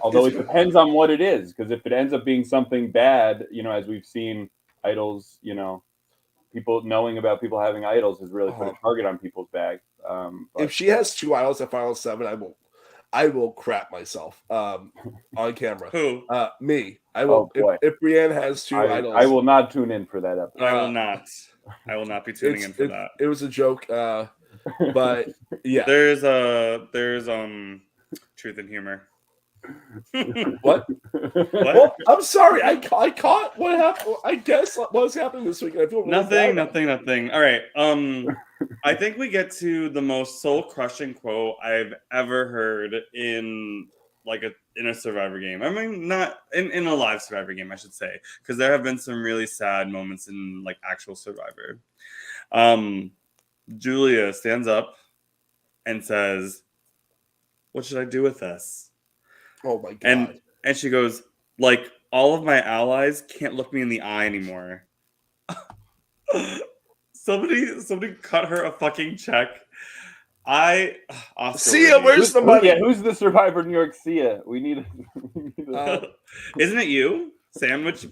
Although it depends on what it is, because if it ends up being something bad, as we've seen idols, people knowing about people having idols has really put a target on people's bag. If she has 2 idols at Final 7, I will crap myself on camera. Who? Me. I will. If Brienne has 2 idols, I will not tune in for that episode. I will not be tuning in for that. It was a joke, but yeah. There's truth and humor. What? Well, I'm sorry. I caught what happened. I guess what was happening this week. I feel nothing. All right. I think we get to the most soul crushing quote I've ever heard in a Survivor game. I mean, not in a live Survivor game, I should say, because there have been some really sad moments in like actual Survivor. Julia stands up and says, "What should I do with this?" Oh my god! And she goes, like, all of my allies can't look me in the eye anymore. Somebody cut her a fucking check. Sia, where's the money? Yeah, who's the Survivor New York Sia? We need. Isn't it you, sandwich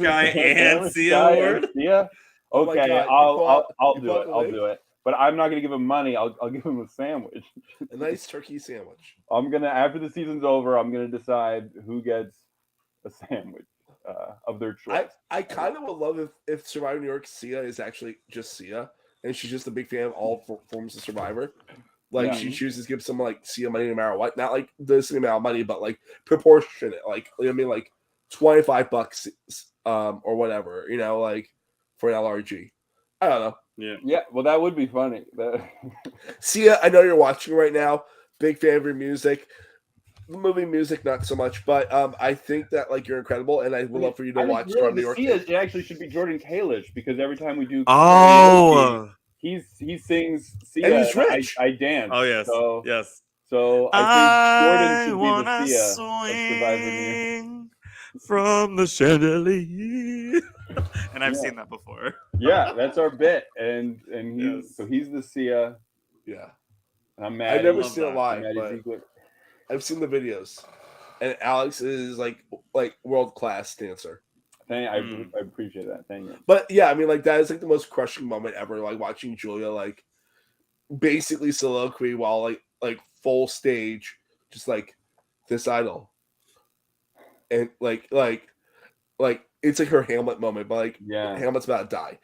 guy and Sia award? Yeah. Okay, oh I'll do it. I'll do it. But I'm not going to give him money. I'll give him a sandwich. A nice turkey sandwich. After the season's over, I'm going to decide who gets a sandwich of their choice. I kind of would love if Survivor New York Sia is actually just Sia, and she's just a big fan of all forms of Survivor. Like she chooses to give someone like Sia money no matter what. Not like the same amount of money, but like proportionate. Like I mean, like $25 or whatever. Like for an LRG. I don't know. Yeah. Well, that would be funny. Sia, I know you're watching right now. Big fan of your music. The movie music, not so much, but I think that like you're incredible, and I would love for you to watch New York. Sia, it actually should be Jordan Kalish, because every time we do, he sings Sia, and he's rich. I dance. Oh yes, so, yes. So I think Jordan should be the Sia from the chandelier. And I've seen that before. Yeah, that's our bit, and he's the Sia. Yeah, I'm mad. I've never seen it live, but I've seen the videos, and Alex is like world class dancer. I appreciate that. Thank you. But yeah, I mean, like that is like the most crushing moment ever. Like watching Julia like basically soliloquy while like full stage, just like this idol, and like it's like her Hamlet moment, but like Hamlet's about to die.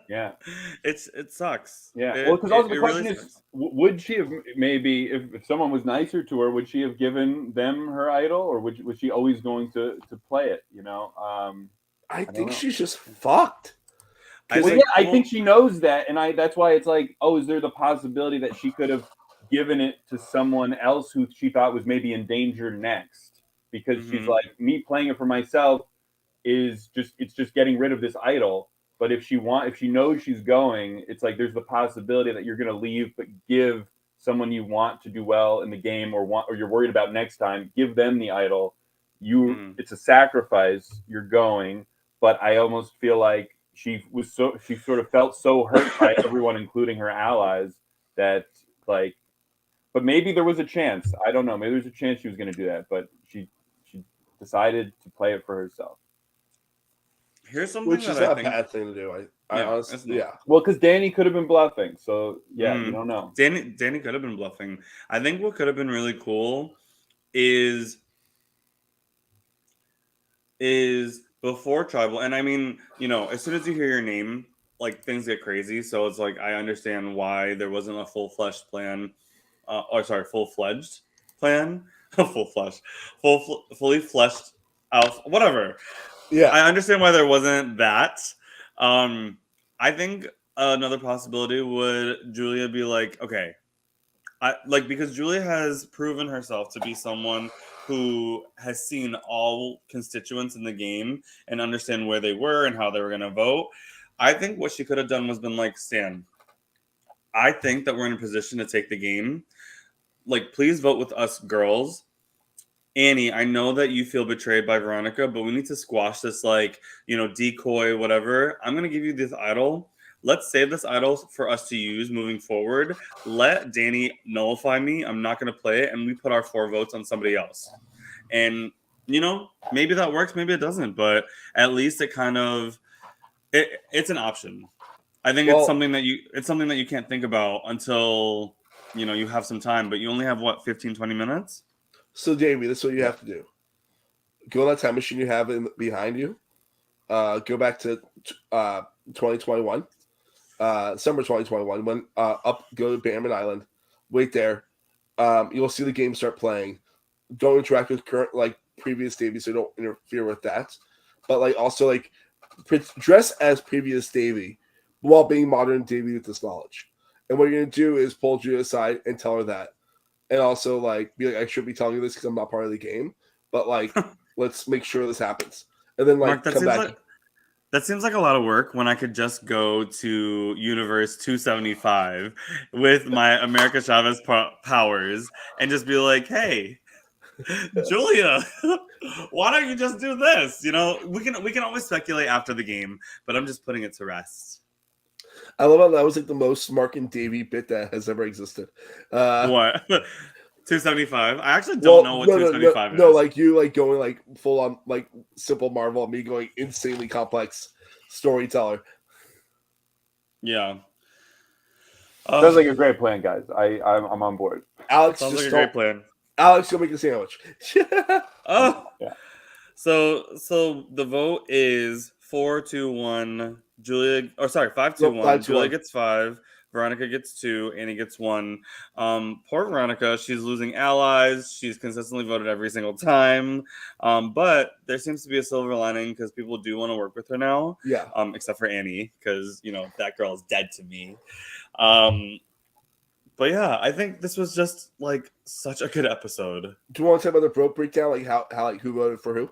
Yeah, it sucks. Yeah, well, because also the question is, would she have maybe if someone was nicer to her, would she have given them her idol, or was she always going to play it? I think she's just fucked. I think she knows that, and that's why it's like, oh, is there the possibility that she could have given it to someone else who she thought was maybe in danger next? Because she's like, me playing it for myself is just getting rid of this idol. But if she knows she's going, it's like there's the possibility that you're going to leave, but give someone you want to do well in the game or you're worried about next time, give them the idol. It's a sacrifice. You're going, but I almost feel like she sort of felt so hurt by everyone, including her allies, that like. But maybe there was a chance. I don't know. Maybe there's a chance she was going to do that, but she decided to play it for herself. Here's something which is not a bad thing to do. I honestly, yeah. Well, because Danny could have been bluffing, so yeah, you don't know. Danny could have been bluffing. I think what could have been really cool is before tribal, and I mean, as soon as you hear your name, like things get crazy. So it's like I understand why there wasn't a full-fledged plan. Full-fledged plan, fully fleshed out, whatever. Yeah, I understand why there wasn't that. I think another possibility would Julia be like, okay, because Julia has proven herself to be someone who has seen all constituents in the game and understand where they were and how they were going to vote. I think what she could have done was been like, Stan, I think that we're in a position to take the game. Like, please vote with us girls. Annie, I know that you feel betrayed by Veronica, but we need to squash this, decoy, whatever. I'm going to give you this idol. Let's save this idol for us to use moving forward. Let Danny nullify me. I'm not going to play it. And we put our 4 votes on somebody else. And, maybe that works. Maybe it doesn't. But at least it kind of, it's an option. I think it's something that you can't think about until, you have some time. But you only have, 15, 20 minutes? So, Davey, this is what you have to do. Go on that time machine you have behind you. Go back to 2021, December 2021. When go to Bannerman Island. Wait there. You'll see the game start playing. Don't interact with current previous Davey, so don't interfere with that. But also dress as previous Davey while being modern Davey with this knowledge. And what you're gonna do is pull Julia aside and tell her that. And also, be like, I should be telling you this because I'm not part of the game. But, let's make sure this happens. And then, Mark, come back. That seems like a lot of work when I could just go to Universe 275 with my America Chavez powers and just be like, hey, Julia, why don't you just do this? We can always speculate after the game, but I'm just putting it to rest. I love how that was the most Mark and Davey bit that has ever existed. What? 275? I actually don't know what 275 is. No, you going full on simple Marvel, and me going insanely complex storyteller. Yeah. Sounds like a great plan, guys. I'm on board. Alex, sounds like a great plan. Alex, go make a sandwich. Oh, yeah. So the vote is 4-1. Julia, 5-1. Julia gets 5. Veronica gets 2. Annie gets 1. Poor Veronica. She's losing allies. She's consistently voted every single time. But there seems to be a silver lining because people do want to work with her now. Yeah. Except for Annie, because that girl is dead to me. But yeah, I think this was just such a good episode. Do you want to talk about the vote breakdown? How who voted for who?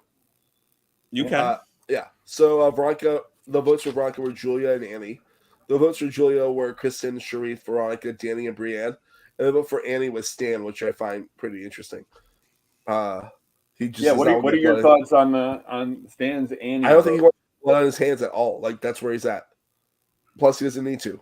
You can. Yeah. So Veronica, the votes for Veronica were Julia and Annie. The votes for Julia were Kristen, Sharif, Veronica, Danny, and Brienne. And the vote for Annie was Stan, which I find pretty interesting. What are your thoughts on Stan's Annie? I don't think he wants blood on his hands at all. That's where he's at. Plus, he doesn't need to.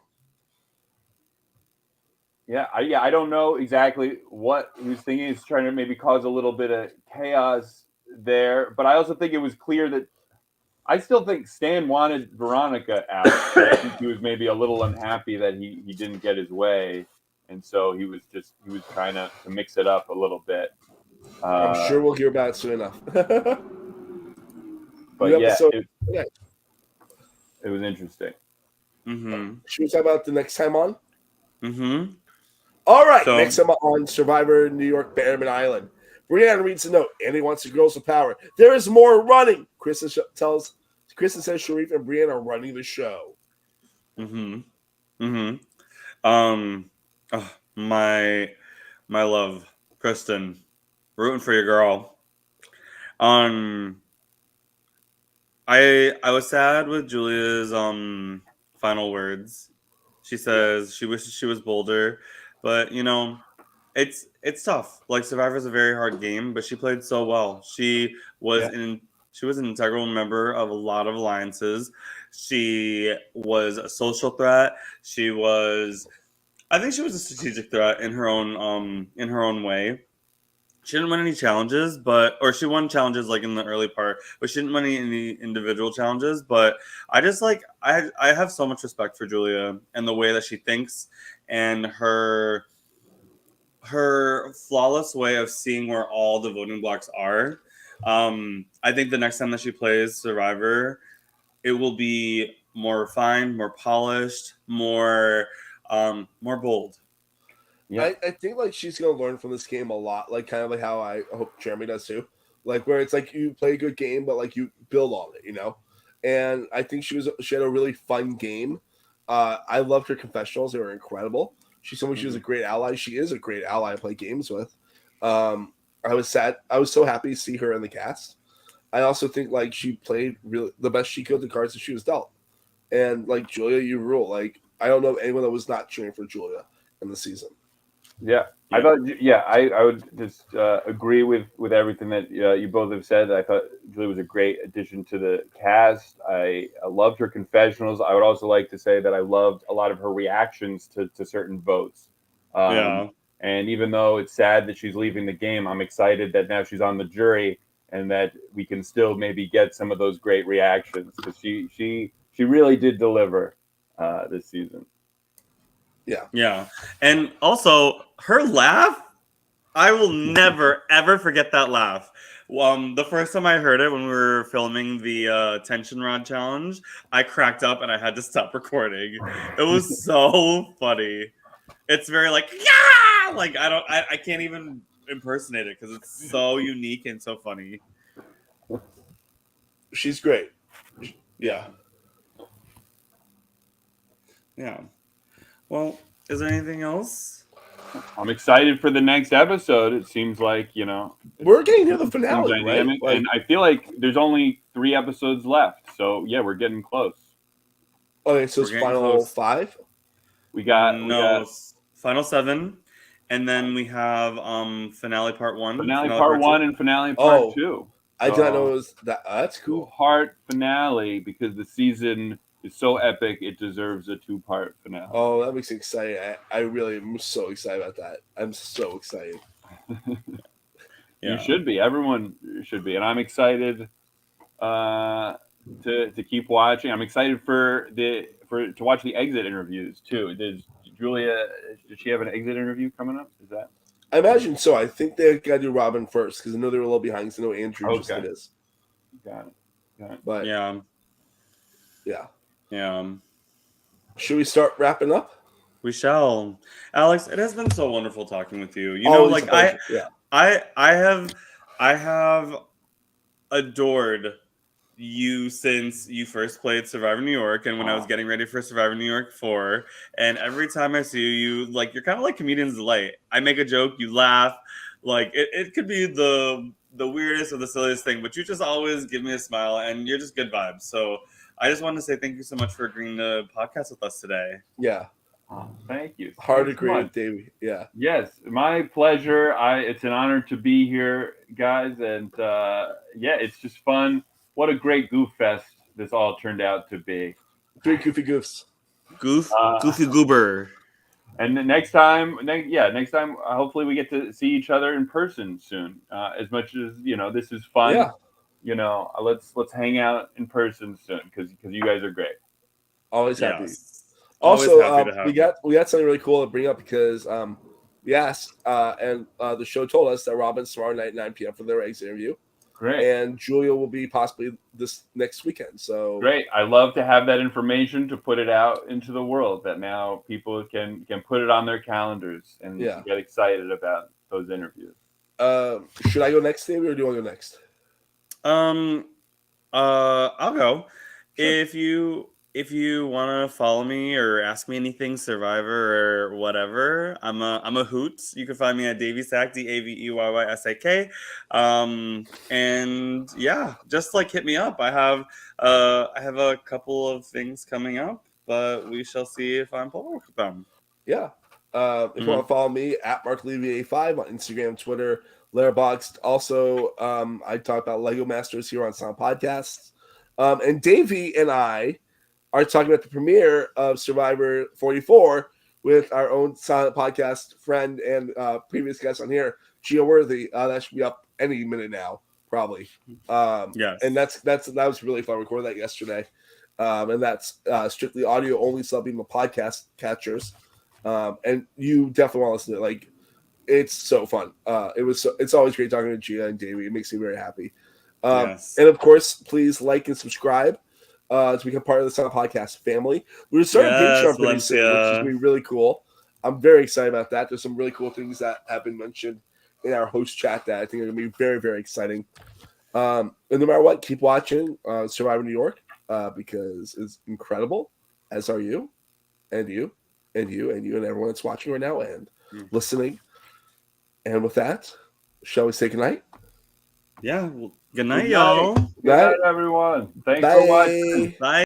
Yeah, I don't know exactly what he was thinking. He's trying to maybe cause a little bit of chaos there, but I also think it was clear that I still think Stan wanted Veronica out. I think he was maybe a little unhappy that he didn't get his way, and so he was trying to mix it up a little bit. I'm sure we'll hear about it soon enough. But it was interesting. Mm-hmm. Should we talk about the next time on? Mm-hmm. All right, next time on Survivor New York Bannerman Island. Brienne reads a note. Annie wants the girls with power. There is more running. Kristen says Sharif and Brienne are running the show. Mm-hmm. Mm-hmm. Oh, my love, Kristen, rooting for your girl. Um, I was sad with Julia's final words. She says she wishes she was bolder, but it's tough. Like Survivor is a very hard game, but she played so well. She was an integral member of a lot of alliances. She was a social threat. I think she was a strategic threat in her own way. She didn't win any challenges, or she won challenges like in the early part, but she didn't win any individual challenges. But I have so much respect for Julia and the way that she thinks and her flawless way of seeing where all the voting blocks are. I think the next time that she plays Survivor, it will be more refined, more polished, more bold. Yeah. I think like she's gonna learn from this game a lot, like kind of like how I hope Jeremy does too. Like where it's like you play a good game, but like you build on it, you know. And I think she had a really fun game. I loved her confessionals; they were incredible. She told me she was a great ally. She is a great ally to play games with. I was sad. I was so happy to see her in the cast. I also think like she played really the best she could the cards that she was dealt. And like Julia, you rule. Like I don't know anyone that was not cheering for Julia in the season. Yeah, I thought. Yeah, I would just agree with everything that you both have said. I thought Julie was a great addition to the cast. I loved her confessionals. I would also like to say that I loved a lot of her reactions to certain votes. Yeah. And even though it's sad that she's leaving the game, I'm excited that now she's on the jury and that we can still maybe get some of those great reactions because she really did deliver this season. Yeah. Yeah. And also her laugh, I will never ever forget that laugh. The first time I heard it when we were filming the tension rod challenge, I cracked up and I had to stop recording. It was so funny. It's very like yeah, like I can't even impersonate it because it's so unique and so funny. She's great. Yeah. Yeah. Well, is there anything else? I'm excited for the next episode. It seems like, we're getting near the finale, dynamic, right? And I feel like there's only 3 episodes left. So yeah, we're getting close. Okay, so it's final 5. We got final 7, and then we have finale part 1, finale part 1, and finale part 2. I did not know it was that. That's cool. Part finale because the season is so epic. It deserves a 2-part finale. Oh, that makes me excited. I really am so excited about that. I'm so excited. You should be. Everyone should be, and I'm excited to keep watching. I'm excited to watch the exit interviews too. Does she have an exit interview coming up? Is that? I imagine so. I think they got to do Robin first because I know they were a little behind. Because I know Andrew just did his. Got it. But yeah. Should we start wrapping up? We shall. Alex, it has been so wonderful talking with you. I have adored you since you first played Survivor New York and when I was getting ready for Survivor New York 4. And every time I see you, like you're kind of like comedian's delight. I make a joke, you laugh. Like it could be the weirdest or the silliest thing, but you just always give me a smile and you're just good vibes. So I just wanted to say thank you so much for agreeing to podcast with us today. Yeah. Thank you. Hard to agree with Davey. Yeah. Yes, my pleasure. It's an honor to be here, guys, and it's just fun. What a great goof fest this all turned out to be. 3 goofy goofs. Goofy goober. And the next time, hopefully we get to see each other in person soon. As much as this is fun. Yeah. Let's hang out in person soon because you guys are great. Always happy. Yes. Also, we got something really cool to bring up because we asked and the show told us that Robin's tomorrow night at 9 p.m. for their exit interview. Great. And Julia will be possibly this next weekend. So great. I love to have that information to put it out into the world that now people can put it on their calendars and get excited about those interviews. Should I go next, David, or do you want to go next? I'll go. Sure. if you want to follow me or ask me anything, Survivor or whatever, I'm a hoot. You can find me at Daveysak, DAVEYYSAK. And yeah, just like hit me up. I have a couple of things coming up, but we shall see if I'm popular with them. Yeah. If you want to follow me at Mark Levy85 on Instagram, Twitter, Letterboxd. Also, I talk about Lego Masters here on Sound Podcasts. And Davey and I are talking about the premiere of Survivor 44 with our own silent podcast friend and previous guest on here, Gia Worthy. That should be up any minute now, probably. Yes. And that was really fun. I recorded that yesterday. And that's strictly audio only, so being the podcast catchers. And you definitely want to listen to it. Like, it's so fun. It's always great talking to Gia and Davey. It makes me very happy. Yes. And of course, please like and subscribe to become part of the Sound Podcast family. We're starting Patreon pretty soon, which is going to be really cool. I'm very excited about that. There's some really cool things that have been mentioned in our host chat that I think are going to be very, very exciting. And no matter what, keep watching Survivor New York because it's incredible, as are you, and you, and you, and you, and everyone that's watching right now and listening. And with that, shall we say goodnight? Yeah. Well, good night, y'all. Good night, everyone. Thanks for watching. Bye.